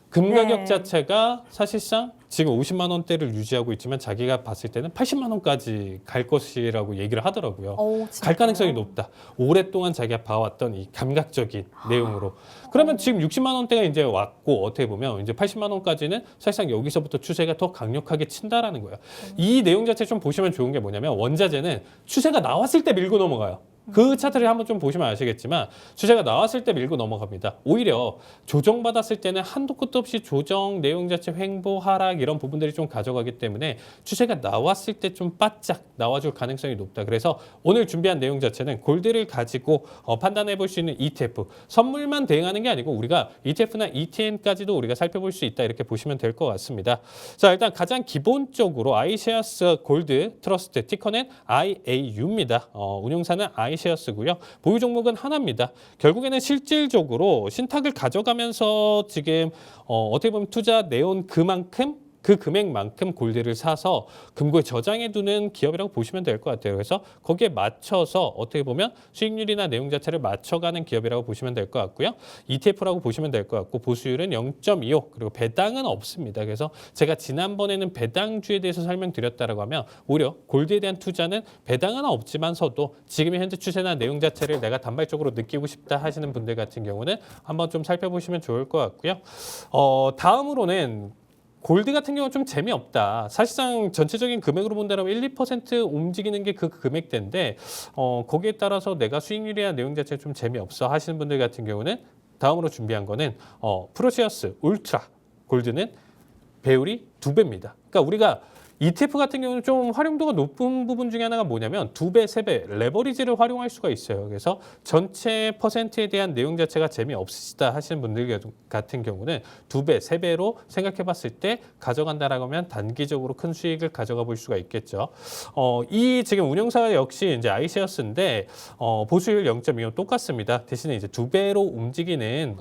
금 가격 네. 자체가 사실상 지금 50만 원대를 유지하고 있지만 자기가 봤을 때는 80만 원까지 갈 것이라고 얘기를 하더라고요. 갈 가능성이 높다. 오랫동안 자기가 봐왔던 이 감각적인 내용으로. 그러면 지금 60만 원대가 이제 왔고 어떻게 보면 이제 80만 원까지는 사실상 여기서부터 추세가 더 강력하게 친다라는 거예요. 이 내용 자체 좀 보시면 좋은 게 뭐냐면 원자재는 추세가 나왔을 때 밀고 넘어가요. 그 차트를 한번 좀 보시면 아시겠지만 추세가 나왔을 때 밀고 넘어갑니다. 오히려 조정받았을 때는 한도 끝도 없이 조정, 내용 자체 횡보, 하락 이런 부분들이 좀 가져가기 때문에 추세가 나왔을 때 좀 바짝 나와줄 가능성이 높다. 그래서 오늘 준비한 내용 자체는 골드를 가지고 판단해 볼 수 있는 ETF, 선물만 대응하는 게 아니고 우리가 ETF나 ETN까지도 우리가 살펴볼 수 있다. 이렇게 보시면 될 것 같습니다. 자, 일단 가장 기본적으로 아이셰어스 골드 트러스트 티커는 IAU입니다. 운용사는 아이셰어스고요. 보유 종목은 하나입니다. 결국에는 실질적으로 신탁을 가져가면서 지금 어떻게 보면 투자 내온 그만큼 그 금액만큼 골드를 사서 금고에 저장해 두는 기업이라고 보시면 될 것 같아요. 그래서 거기에 맞춰서 어떻게 보면 수익률이나 내용 자체를 맞춰가는 기업이라고 보시면 될 것 같고요. ETF라고 보시면 될 것 같고 보수율은 0.25 그리고 배당은 없습니다. 그래서 제가 지난번에는 배당주에 대해서 설명드렸다라고 하면 오히려 골드에 대한 투자는 배당은 없지만서도 지금의 현재 추세나 내용 자체를 내가 단발적으로 느끼고 싶다 하시는 분들 같은 경우는 한번 좀 살펴보시면 좋을 것 같고요. 다음으로는 골드 같은 경우는 좀 재미없다. 사실상 전체적인 금액으로 본다면 1, 2% 움직이는 게 그 금액대인데 거기에 따라서 내가 수익률이나 내용 자체가 좀 재미없어 하시는 분들 같은 경우는 다음으로 준비한 거는 프로시어스 울트라 골드는 배율이 2배입니다. 그러니까 우리가 ETF 같은 경우는 좀 활용도가 높은 부분 중에 하나가 뭐냐면 2배, 3배 레버리지를 활용할 수가 있어요. 그래서 전체 퍼센트에 대한 내용 자체가 재미없으시다 하시는 분들 같은 경우는 2배, 3배로 생각해 봤을 때 가져간다라고 하면 단기적으로 큰 수익을 가져가 볼 수가 있겠죠. 이 지금 운영사 역시 이제 아이셰어스인데 보수율 0.25 똑같습니다. 대신에 이제 2배로 움직이는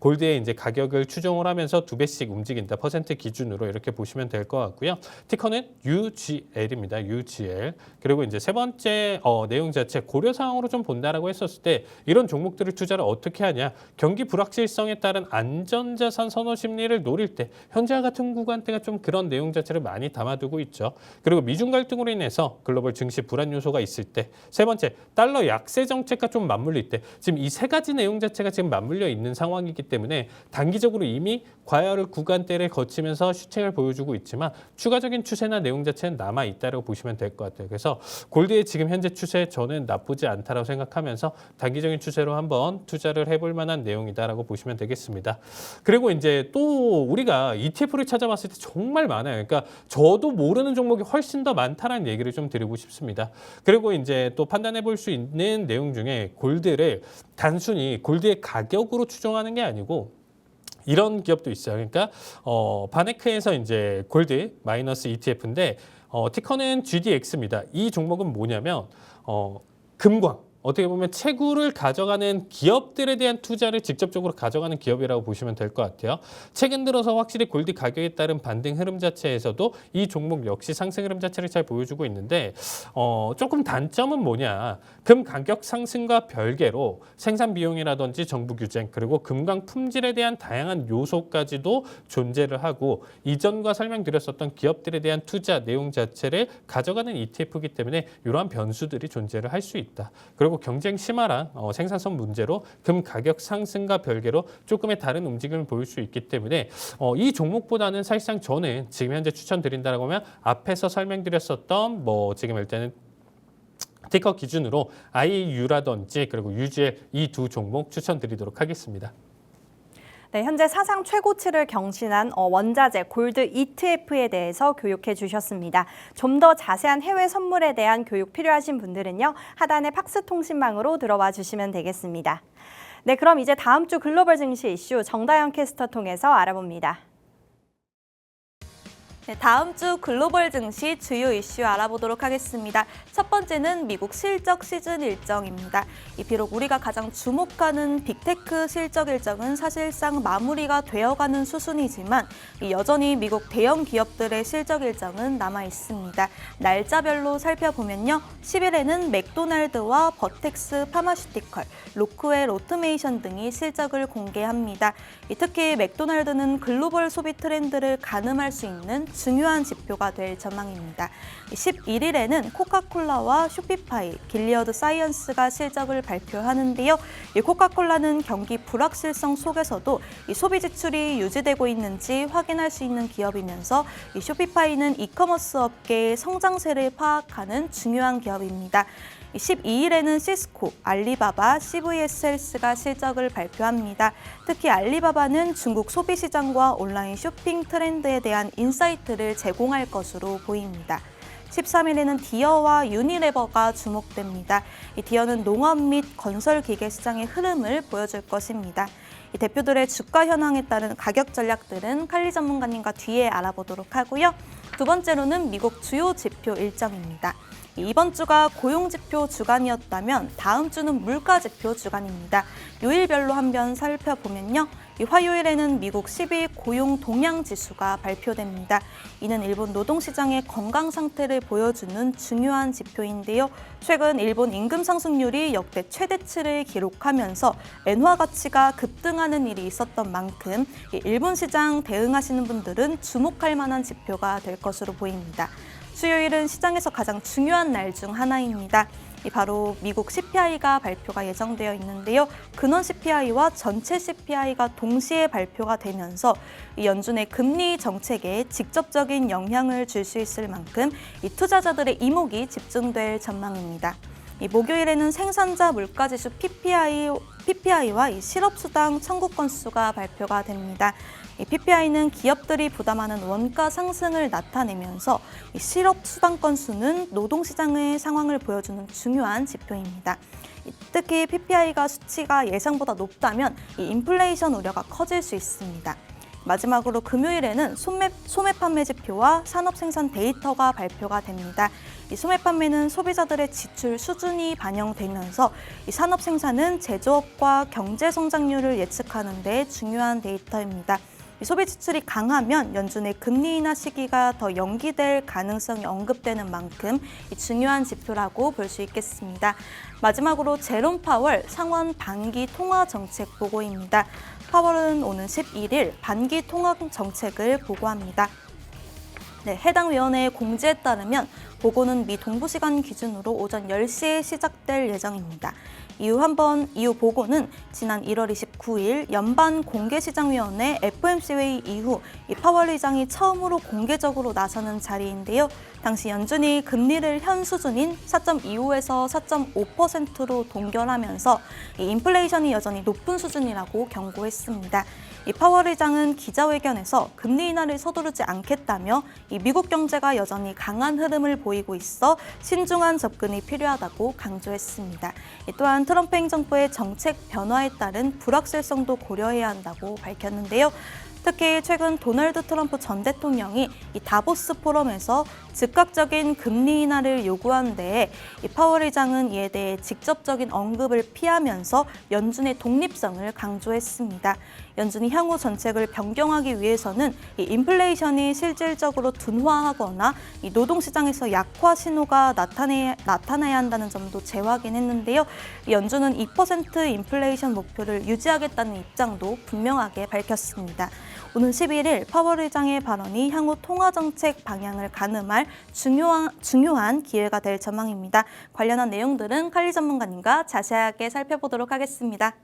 골드의 이제 가격을 추정을 하면서 2배씩 움직인다. 퍼센트 기준으로 이렇게 보시면 될 것 같고요. 티커는 UGL입니다. UGL. 그리고 이제 세 번째 내용 자체 고려 사항으로 좀 본다라고 했었을 때 이런 종목들을 투자를 어떻게 하냐. 경기 불확실성에 따른 안전자산 선호 심리를 노릴 때 현재와 같은 구간대가 좀 그런 내용 자체를 많이 담아두고 있죠. 그리고 미중 갈등으로 인해서 글로벌 증시 불안 요소가 있을 때 세 번째 달러 약세 정책과 좀 맞물릴 때 지금 이 세 가지 내용 자체가 지금 맞물려 있는 상황이기 때문에 단기적으로 이미 과열 구간대를 거치면서 슈팅을 보여주고 있지만 추가적인 추세나 내용 자체는 남아 있다고 보시면 될 것 같아요. 그래서 골드의 지금 현재 추세 저는 나쁘지 않다고 생각하면서 단기적인 추세로 한번 투자를 해볼 만한 내용이다라고 보시면 되겠습니다. 그리고 이제 또 우리가 ETF를 찾아봤을 때 정말 많아요. 그러니까 저도 모르는 종목이 훨씬 더 많다라는 얘기를 좀 드리고 싶습니다. 그리고 이제 또 판단해 볼 수 있는 내용 중에 골드를 단순히 골드의 가격으로 추정하는 게 아니고 이런 기업도 있어요. 그러니까 바네크에서 이제 골드 마이너스 ETF인데 티커는 GDX입니다. 이 종목은 뭐냐면 금광 어떻게 보면 채굴을 가져가는 기업들에 대한 투자를 직접적으로 가져가는 기업이라고 보시면 될 것 같아요. 최근 들어서 확실히 골드 가격에 따른 반등 흐름 자체에서도 이 종목 역시 상승 흐름 자체를 잘 보여주고 있는데 조금 단점은 뭐냐. 금 가격 상승과 별개로 생산 비용이라든지 정부 규제 그리고 금광 품질에 대한 다양한 요소까지도 존재를 하고 이전과 설명드렸었던 기업들에 대한 투자 내용 자체를 가져가는 ETF이기 때문에 이러한 변수들이 존재를 할 수 있다. 그리고 경쟁 심화랑 생산성 문제로 금 가격 상승과 별개로 조금의 다른 움직임을 보일 수 있기 때문에 이 종목보다는 사실상 저는 지금 현재 추천드린다고 하면 앞에서 설명드렸었던 지금 일단은 티커 기준으로 IU라든지 그리고 UGL 이 두 종목 추천드리도록 하겠습니다. 네, 현재 사상 최고치를 경신한 원자재 골드 ETF에 대해서 교육해 주셨습니다. 좀 더 자세한 해외 선물에 대한 교육 필요하신 분들은요. 하단의 팍스 통신망으로 들어와 주시면 되겠습니다. 네, 그럼 이제 다음 주 글로벌 증시 이슈 정다영 캐스터 통해서 알아봅니다. 네, 다음 주 글로벌 증시 주요 이슈 알아보도록 하겠습니다. 첫 번째는 미국 실적 시즌 일정입니다. 비록 우리가 가장 주목하는 빅테크 실적 일정은 사실상 마무리가 되어가는 수순이지만 여전히 미국 대형 기업들의 실적 일정은 남아 있습니다. 날짜별로 살펴보면요. 10일에는 맥도날드와 버텍스 파마슈티컬, 로크웰 오토메이션 등이 실적을 공개합니다. 특히 맥도날드는 글로벌 소비 트렌드를 가늠할 수 있는 중요한 지표가 될 전망입니다. 11일에는 코카콜라와 쇼피파이, 길리어드 사이언스가 실적을 발표하는데요. 이 코카콜라는 경기 불확실성 속에서도 이 소비 지출이 유지되고 있는지 확인할 수 있는 기업이면서 이 쇼피파이는 이커머스 업계의 성장세를 파악하는 중요한 기업입니다. 12일에는 시스코, 알리바바, CVS헬스가 실적을 발표합니다. 특히 알리바바는 중국 소비시장과 온라인 쇼핑 트렌드에 대한 인사이트를 제공할 것으로 보입니다. 13일에는 디어와 유니레버가 주목됩니다. 이 디어는 농업 및 건설 기계 시장의 흐름을 보여줄 것입니다. 이 대표들의 주가 현황에 따른 가격 전략들은 칼리 전문가님과 뒤에 알아보도록 하고요. 두 번째로는 미국 주요 지표 일정입니다. 이번 주가 고용지표 주간이었다면 다음 주는 물가지표 주간입니다. 요일별로 한번 살펴보면요. 이 화요일에는 미국 10일 고용 동향 지수가 발표됩니다. 이는 일본 노동시장의 건강 상태를 보여주는 중요한 지표인데요. 최근 일본 임금 상승률이 역대 최대치를 기록하면서 엔화 가치가 급등하는 일이 있었던 만큼 이 일본 시장 대응하시는 분들은 주목할 만한 지표가 될 것으로 보입니다. 수요일은 시장에서 가장 중요한 날 중 하나입니다. 바로 미국 CPI가 발표가 예정되어 있는데요. 근원 CPI와 전체 CPI가 동시에 발표가 되면서 이 연준의 금리 정책에 직접적인 영향을 줄 수 있을 만큼 이 투자자들의 이목이 집중될 전망입니다. 이 목요일에는 생산자 물가지수 PPI와 이 실업수당 청구 건수가 발표가 됩니다. 이 PPI는 기업들이 부담하는 원가 상승을 나타내면서 이 실업수당 건수는 노동시장의 상황을 보여주는 중요한 지표입니다. 특히 PPI가 수치가 예상보다 높다면 이 인플레이션 우려가 커질 수 있습니다. 마지막으로 금요일에는 소매 판매 지표와 산업 생산 데이터가 발표가 됩니다. 이 소매 판매는 소비자들의 지출 수준이 반영되면서 이 산업 생산은 제조업과 경제 성장률을 예측하는 데 중요한 데이터입니다. 이 소비 지출이 강하면 연준의 금리 인하 시기가 더 연기될 가능성이 언급되는 만큼 이 중요한 지표라고 볼 수 있겠습니다. 마지막으로 제롬 파월 상원 반기 통화 정책 보고입니다. 파월은 오는 11일 반기 통화 정책을 보고합니다. 네, 해당 위원회의 공지에 따르면 보고는 미 동부시간 기준으로 오전 10시에 시작될 예정입니다. 이후 보고는 지난 1월 29일 연방공개시장위원회 FOMC 회의 이후 이 파월 의장이 처음으로 공개적으로 나서는 자리인데요. 당시 연준이 금리를 현 수준인 4.25에서 4.5%로 동결하면서 이 인플레이션이 여전히 높은 수준이라고 경고했습니다. 이 파월 의장은 기자회견에서 금리 인하를 서두르지 않겠다며 이 미국 경제가 여전히 강한 흐름을 보이고 있어 신중한 접근이 필요하다고 강조했습니다. 또한 트럼프 행정부의 정책 변화에 따른 불확실성도 고려해야 한다고 밝혔는데요. 특히 최근 도널드 트럼프 전 대통령이 이 다보스 포럼에서 즉각적인 금리 인하를 요구한 데에 이 파월 의장은 이에 대해 직접적인 언급을 피하면서 연준의 독립성을 강조했습니다. 연준이 향후 정책을 변경하기 위해서는 이 인플레이션이 실질적으로 둔화하거나 이 노동시장에서 약화 신호가 나타나야 한다는 점도 재확인했는데요. 연준은 2% 인플레이션 목표를 유지하겠다는 입장도 분명하게 밝혔습니다. 오는 11일 파월 의장의 발언이 향후 통화정책 방향을 가늠할 중요한 기회가 될 전망입니다. 관련한 내용들은 칼리 전문가님과 자세하게 살펴보도록 하겠습니다.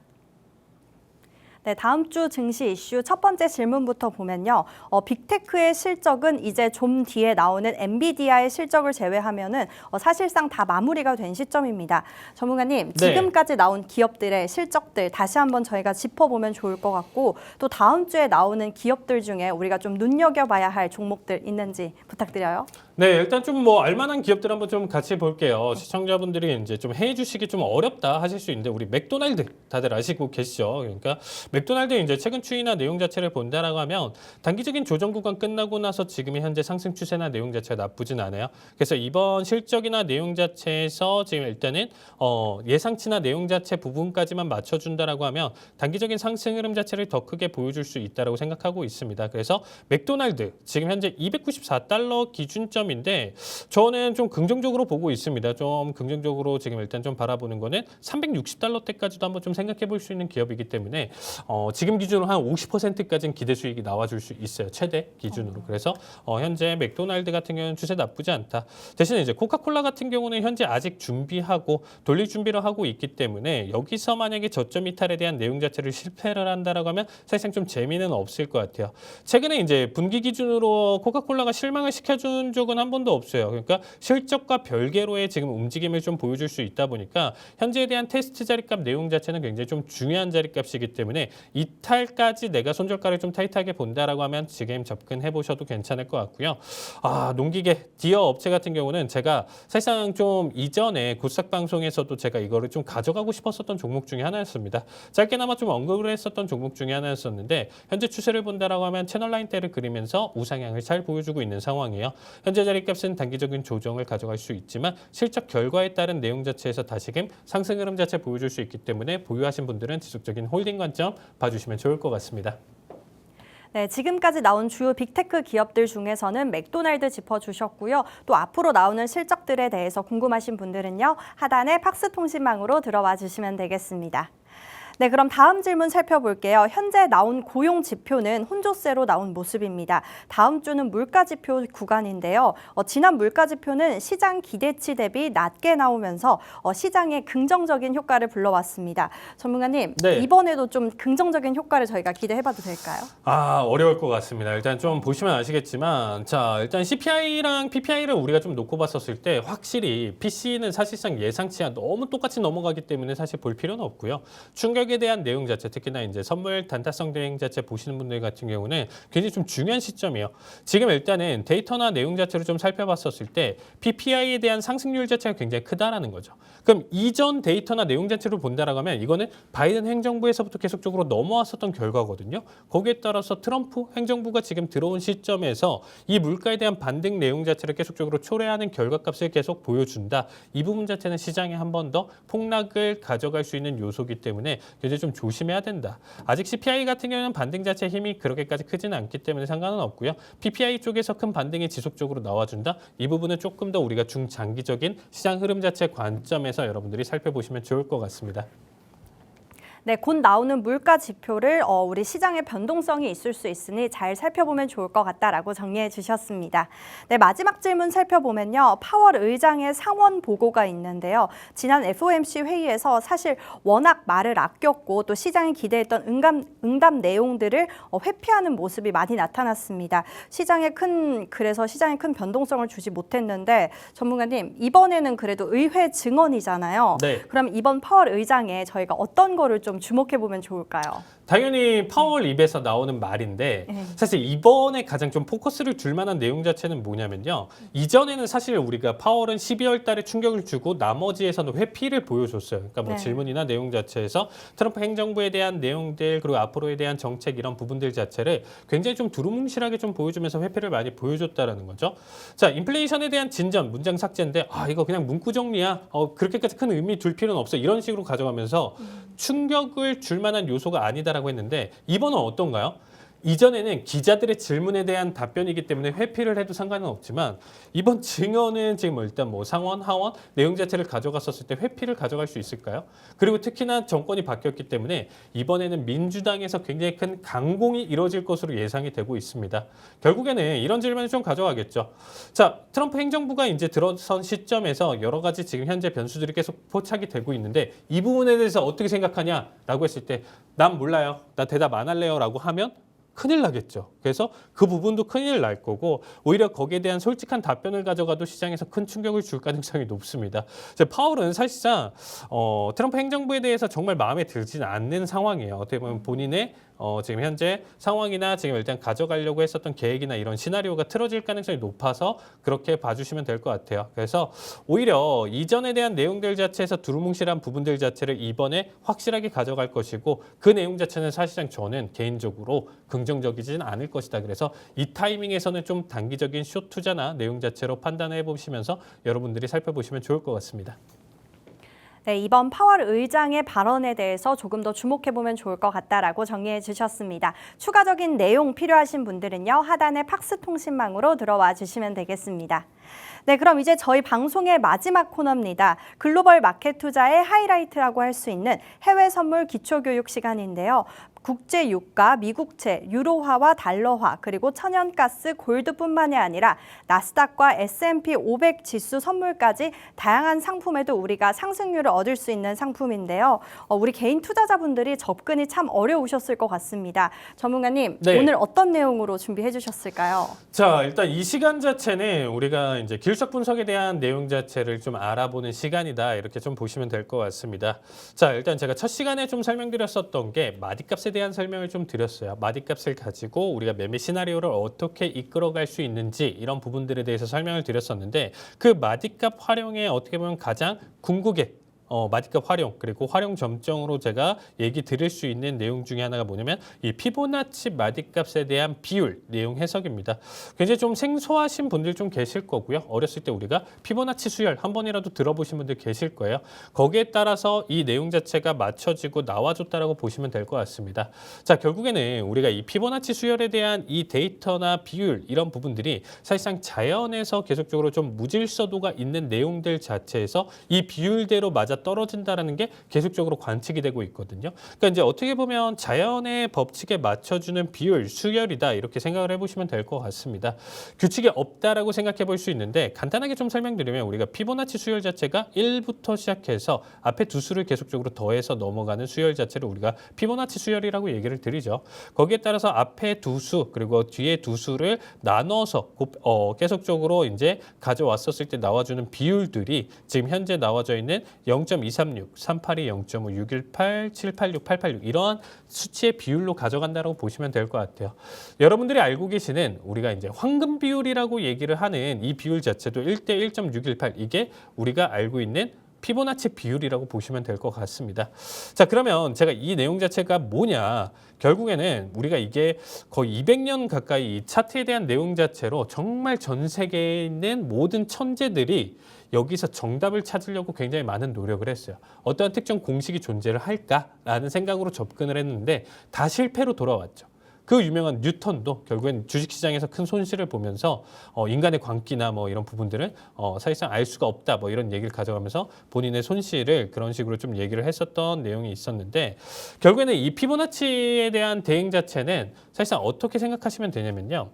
네, 다음 주 증시 이슈 첫 번째 질문부터 보면요. 빅테크의 실적은 이제 좀 뒤에 나오는 엔비디아의 실적을 제외하면은 사실상 다 마무리가 된 시점입니다. 전문가님, 지금까지 나온 기업들의 실적들 다시 한번 저희가 짚어보면 좋을 것 같고 또 다음 주에 나오는 기업들 중에 우리가 좀 눈여겨봐야 할 종목들 있는지 부탁드려요. 네, 일단 좀 알만한 기업들 한번 좀 같이 볼게요. 시청자분들이 이제 좀 해외 주식이 좀 어렵다 하실 수 있는데 우리 맥도날드 다들 아시고 계시죠? 그러니까 맥도날드 이제 최근 추이나 내용 자체를 본다라고 하면 단기적인 조정 구간 끝나고 나서 지금의 현재 상승 추세나 내용 자체가 나쁘진 않아요. 그래서 이번 실적이나 내용 자체에서 지금 일단은 예상치나 내용 자체 부분까지만 맞춰준다라고 하면 단기적인 상승 흐름 자체를 더 크게 보여줄 수 있다라고 생각하고 있습니다. 그래서 맥도날드 지금 현재 294달러 기준점인데 저는 좀 긍정적으로 보고 있습니다. 좀 긍정적으로 지금 일단 좀 바라보는 거는 360달러대까지도 한번 좀 생각해 볼 수 있는 기업이기 때문에 지금 기준으로 한 50%까지는 기대 수익이 나와줄 수 있어요. 최대 기준으로. 그래서 현재 맥도날드 같은 경우는 추세 나쁘지 않다. 대신에 이제 코카콜라 같은 경우는 현재 아직 준비하고 돌릴 준비를 하고 있기 때문에 여기서 만약에 저점 이탈에 대한 내용 자체를 실패를 한다라고 하면 사실상 좀 재미는 없을 것 같아요. 최근에 이제 분기 기준으로 코카콜라가 실망을 시켜준 적은 한 번도 없어요. 그러니까 실적과 별개로의 지금 움직임을 좀 보여줄 수 있다 보니까 현재에 대한 테스트 자리값 내용 자체는 굉장히 좀 중요한 자리값이기 때문에 이탈까지 내가 손절가를 좀 타이트하게 본다라고 하면 지금 접근해 보셔도 괜찮을 것 같고요. 농기계 디어 업체 같은 경우는 제가 사실상 좀 이전에 굿삭 방송에서도 제가 이거를 좀 가져가고 싶었었던 종목 중에 하나였습니다. 짧게나마 좀 언급을 했었던 종목 중에 하나였었는데 현재 추세를 본다라고 하면 채널 라인대를 그리면서 우상향을 잘 보여주고 있는 상황이에요. 현재 자리값은 단기적인 조정을 가져갈 수 있지만 실적 결과에 따른 내용 자체에서 다시금 상승 흐름 자체 보여줄 수 있기 때문에 보유하신 분들은 지속적인 홀딩 관점 봐주시면 좋을 것 같습니다. 네, 지금까지 나온 주요 빅테크 기업들 중에서는 맥도날드 짚어주셨고요. 또 앞으로 나오는 실적들에 대해서 궁금하신 분들은요. 하단의 팍스통신망으로 들어와 주시면 되겠습니다. 네, 그럼 다음 질문 살펴볼게요. 현재 나온 고용 지표는 혼조세로 나온 모습입니다. 다음 주는 물가 지표 구간인데요. 지난 물가 지표는 시장 기대치 대비 낮게 나오면서 시장에 긍정적인 효과를 불러왔습니다. 전문가님, 네. 이번에도 좀 긍정적인 효과를 저희가 기대해봐도 될까요? 어려울 것 같습니다. 일단 좀 보시면 아시겠지만, 자, 일단 CPI랑 PPI를 우리가 좀 놓고 봤었을 때 확실히 PC는 사실상 예상치 않 너무 똑같이 넘어가기 때문에 사실 볼 필요는 없고요. 충격에 대한 내용 자체, 특히나 이제 선물 단타성 대행 자체 보시는 분들 같은 경우는 굉장히 좀 중요한 시점이에요. 지금 일단은 데이터나 내용 자체를 좀 살펴봤었을 때 PPI에 대한 상승률 자체가 굉장히 크다라는 거죠. 그럼 이전 데이터나 내용 자체를 본다라고 하면 이거는 바이든 행정부에서부터 계속적으로 넘어왔었던 결과거든요. 거기에 따라서 트럼프 행정부가 지금 들어온 시점에서 이 물가에 대한 반등 내용 자체를 계속적으로 초래하는 결과값을 계속 보여준다. 이 부분 자체는 시장에 한 번 더 폭락을 가져갈 수 있는 요소이기 때문에 굉장히 좀 조심해야 된다. 아직 CPI 같은 경우는 반등 자체 힘이 그렇게까지 크지는 않기 때문에 상관은 없고요. PPI 쪽에서 큰 반등이 지속적으로 나와준다. 이 부분은 조금 더 우리가 중장기적인 시장 흐름 자체 관점에서 여러분들이 살펴보시면 좋을 것 같습니다. 네, 곧 나오는 물가 지표를 우리 시장의 변동성이 있을 수 있으니 잘 살펴보면 좋을 것 같다라고 정리해 주셨습니다. 네, 마지막 질문 살펴보면요. 파월 의장의 상원 보고가 있는데요. 지난 FOMC 회의에서 사실 워낙 말을 아꼈고 또 시장이 기대했던 응답 내용들을 회피하는 모습이 많이 나타났습니다. 그래서 시장에 큰 변동성을 주지 못했는데 전문가님, 이번에는 그래도 의회 증언이잖아요. 네. 그럼 이번 파월 의장에 저희가 어떤 거를 좀 주목해 보면 좋을까요? 당연히 파월 입에서 나오는 말인데 네. 사실 이번에 가장 좀 포커스를 줄 만한 내용 자체는 뭐냐면요. 이전에는 사실 우리가 파월은 12월 달에 충격을 주고 나머지에서는 회피를 보여줬어요. 그러니까 뭐 네. 질문이나 내용 자체에서 트럼프 행정부에 대한 내용들 그리고 앞으로에 대한 정책 이런 부분들 자체를 굉장히 좀 두루뭉실하게 좀 보여주면서 회피를 많이 보여줬다라는 거죠. 자, 인플레이션에 대한 진전 문장 삭제인데 이거 그냥 문구 정리야. 그렇게까지 큰 의미 둘 필요는 없어. 이런 식으로 가져가면서 충격을 줄 만한 요소가 아니다라고 했는데 이번은 어떤가요? 이전에는 기자들의 질문에 대한 답변이기 때문에 회피를 해도 상관은 없지만 이번 증언은 지금 일단 뭐 상원, 하원 내용 자체를 가져갔었을 때 회피를 가져갈 수 있을까요? 그리고 특히나 정권이 바뀌었기 때문에 이번에는 민주당에서 굉장히 큰 강공이 이뤄질 것으로 예상이 되고 있습니다. 결국에는 이런 질문을 좀 가져가겠죠. 자, 트럼프 행정부가 이제 들어선 시점에서 여러 가지 지금 현재 변수들이 계속 포착이 되고 있는데 이 부분에 대해서 어떻게 생각하냐라고 했을 때 난 몰라요. 나 대답 안 할래요라고 하면 큰일 나겠죠. 그래서 그 부분도 큰일 날 거고 오히려 거기에 대한 솔직한 답변을 가져가도 시장에서 큰 충격을 줄 가능성이 높습니다. 파월은 사실상 트럼프 행정부에 대해서 정말 마음에 들지는 않는 상황이에요. 어떻게 보면 본인의 지금 현재 상황이나 지금 일단 가져가려고 했었던 계획이나 이런 시나리오가 틀어질 가능성이 높아서 그렇게 봐주시면 될 것 같아요. 그래서 오히려 이전에 대한 내용들 자체에서 두루뭉실한 부분들 자체를 이번에 확실하게 가져갈 것이고 그 내용 자체는 사실상 저는 개인적으로 긍정적이지는 않을 것이다. 그래서 이 타이밍에서는 좀 단기적인 숏 투자나 내용 자체로 판단해 보시면서 여러분들이 살펴보시면 좋을 것 같습니다. 네, 이번 파월 의장의 발언에 대해서 조금 더 주목해보면 좋을 것 같다라고 정리해 주셨습니다. 추가적인 내용 필요하신 분들은요. 하단의 팍스통신망으로 들어와 주시면 되겠습니다. 네, 그럼 이제 저희 방송의 마지막 코너입니다. 글로벌 마켓 투자의 하이라이트라고 할 수 있는 해외 선물 기초교육 시간인데요. 국제 유가, 미국채, 유로화와 달러화, 그리고 천연가스, 골드뿐만이 아니라 나스닥과 S&P 500 지수 선물까지 다양한 상품에도 우리가 상승률을 얻을 수 있는 상품인데요. 우리 개인 투자자분들이 접근이 참 어려우셨을 것 같습니다. 전문가님, 네. 오늘 어떤 내용으로 준비해 주셨을까요? 자, 일단 이 시간 자체는 우리가 이제 기술적 분석에 대한 내용 자체를 좀 알아보는 시간이다. 이렇게 좀 보시면 될 것 같습니다. 자, 일단 제가 첫 시간에 좀 설명드렸었던 게 마디값에 대한 설명을 좀 드렸어요. 마디값을 가지고 우리가 매매 시나리오를 어떻게 이끌어갈 수 있는지 이런 부분들에 대해서 설명을 드렸었는데 그 마디값 활용에 어떻게 보면 가장 궁극의 마디값 활용 그리고 활용 점정으로 제가 얘기 드릴 수 있는 내용 중에 하나가 뭐냐면 이 피보나치 마디값에 대한 비율 내용 해석입니다. 굉장히 좀 생소하신 분들 좀 계실 거고요. 어렸을 때 우리가 피보나치 수열 한 번이라도 들어보신 분들 계실 거예요. 거기에 따라서 이 내용 자체가 맞춰지고 나와줬다라고 보시면 될 것 같습니다. 자, 결국에는 우리가 이 피보나치 수열에 대한 이 데이터나 비율 이런 부분들이 사실상 자연에서 계속적으로 좀 무질서도가 있는 내용들 자체에서 이 비율대로 맞아 떨어진다라는 게 계속적으로 관측이 되고 있거든요. 그러니까 이제 어떻게 보면 자연의 법칙에 맞춰주는 비율, 수열이다 이렇게 생각을 해보시면 될 것 같습니다. 규칙이 없다라고 생각해 볼 수 있는데 간단하게 좀 설명드리면 우리가 피보나치 수열 자체가 1부터 시작해서 앞에 두 수를 계속적으로 더해서 넘어가는 수열 자체를 우리가 피보나치 수열이라고 얘기를 드리죠. 거기에 따라서 앞에 두 수 그리고 뒤에 두 수를 나눠서 계속적으로 이제 가져왔었을 때 나와주는 비율들이 지금 현재 나와져 있는 0.236, 382, 0.5, 618, 786, 886 이러한 수치의 비율로 가져간다고 보시면 될 것 같아요. 여러분들이 알고 계시는 우리가 이제 황금 비율이라고 얘기를 하는 이 비율 자체도 1대 1.618 이게 우리가 알고 있는 피보나치 비율이라고 보시면 될 것 같습니다. 자, 그러면 제가 이 내용 자체가 뭐냐? 결국에는 우리가 이게 거의 200년 가까이 이 차트에 대한 내용 자체로 정말 전 세계에 있는 모든 천재들이 여기서 정답을 찾으려고 굉장히 많은 노력을 했어요. 어떠한 특정 공식이 존재를 할까라는 생각으로 접근을 했는데 다 실패로 돌아왔죠. 그 유명한 뉴턴도 결국엔 주식시장에서 큰 손실을 보면서 인간의 광기나 뭐 이런 부분들은 사실상 알 수가 없다 뭐 이런 얘기를 가져가면서 본인의 손실을 그런 식으로 좀 얘기를 했었던 내용이 있었는데 결국에는 이 피보나치에 대한 대응 자체는 사실상 어떻게 생각하시면 되냐면요.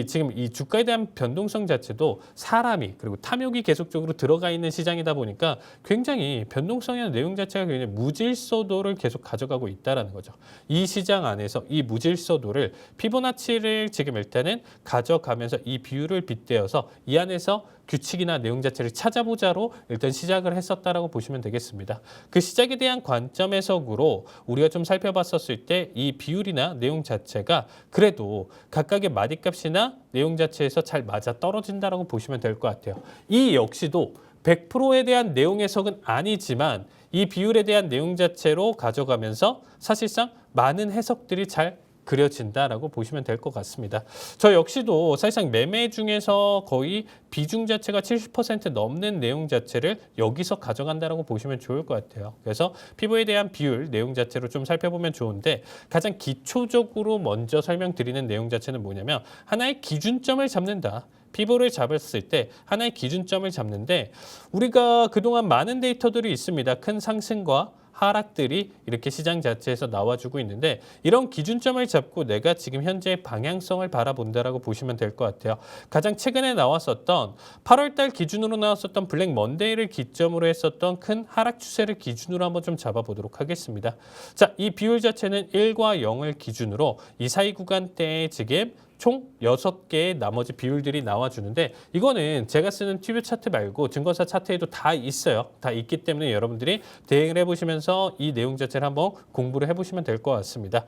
지금 이 주가에 대한 변동성 자체도 사람이 그리고 탐욕이 계속적으로 들어가 있는 시장이다 보니까 굉장히 변동성이나 내용 자체가 굉장히 무질서도를 계속 가져가고 있다라는 거죠. 이 시장 안에서 이 무질서도를 피보나치를 지금 일단은 가져가면서 이 비율을 빗대어서 이 안에서 규칙이나 내용 자체를 찾아보자로 일단 시작을 했었다라고 보시면 되겠습니다. 그 시작에 대한 관점 해석으로 우리가 좀 살펴봤었을 때 이 비율이나 내용 자체가 그래도 각각의 마디값이나 내용 자체에서 잘 맞아 떨어진다라고 보시면 될 것 같아요. 이 역시도 100%에 대한 내용 해석은 아니지만 이 비율에 대한 내용 자체로 가져가면서 사실상 많은 해석들이 잘 그려진다라고 보시면 될 것 같습니다. 저 역시도 사실상 매매 중에서 거의 비중 자체가 70% 넘는 내용 자체를 여기서 가져간다라고 보시면 좋을 것 같아요. 그래서 피보에 대한 비율 내용 자체로 좀 살펴보면 좋은데 가장 기초적으로 먼저 설명드리는 내용 자체는 뭐냐면 하나의 기준점을 잡는다. 피보를 잡았을 때 하나의 기준점을 잡는데 우리가 그동안 많은 데이터들이 있습니다. 큰 상승과 하락들이 이렇게 시장 자체에서 나와주고 있는데 이런 기준점을 잡고 내가 지금 현재 방향성을 바라본다라고 보시면 될 것 같아요. 가장 최근에 나왔었던 8월 달 기준으로 나왔었던 블랙 먼데이를 기점으로 했었던 큰 하락 추세를 기준으로 한번 좀 잡아보도록 하겠습니다. 자, 이 비율 자체는 1과 0을 기준으로 이 사이 구간대에 지금 총 6개의 나머지 비율들이 나와주는데 이거는 제가 쓰는 튜브 차트 말고 증권사 차트에도 다 있어요. 다 있기 때문에 여러분들이 대응을 해보시면서 이 내용 자체를 한번 공부를 해보시면 될 것 같습니다.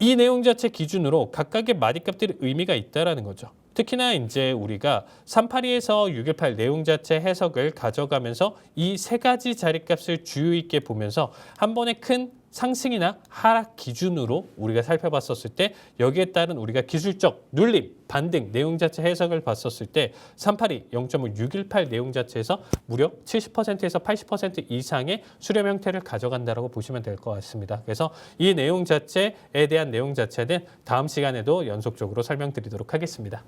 이 내용 자체 기준으로 각각의 마디값들이 의미가 있다라는 거죠. 특히나 이제 우리가 382에서 618 내용 자체 해석을 가져가면서 이 세 가지 자리값을 주의 있게 보면서 한 번에 큰 상승이나 하락 기준으로 우리가 살펴봤었을 때 여기에 따른 우리가 기술적 눌림, 반등, 내용 자체 해석을 봤었을 때 382, 0.5, 618 내용 자체에서 무려 70%에서 80% 이상의 수렴 형태를 가져간다라고 보시면 될 것 같습니다. 그래서 이 내용 자체에 대한 내용 자체는 다음 시간에도 연속적으로 설명드리도록 하겠습니다.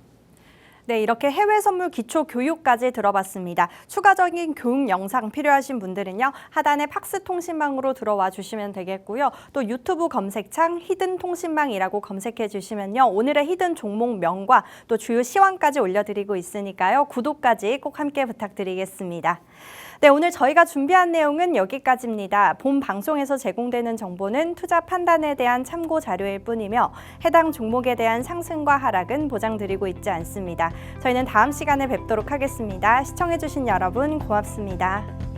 네, 이렇게 해외 선물 기초 교육까지 들어봤습니다. 추가적인 교육 영상 필요하신 분들은요. 하단에 팍스 통신망으로 들어와 주시면 되겠고요. 또 유튜브 검색창 히든 통신망이라고 검색해 주시면요. 오늘의 히든 종목명과 또 주요 시황까지 올려드리고 있으니까요. 구독까지 꼭 함께 부탁드리겠습니다. 네, 오늘 저희가 준비한 내용은 여기까지입니다. 본 방송에서 제공되는 정보는 투자 판단에 대한 참고 자료일 뿐이며 해당 종목에 대한 상승과 하락은 보장드리고 있지 않습니다. 저희는 다음 시간에 뵙도록 하겠습니다. 시청해주신 여러분 고맙습니다.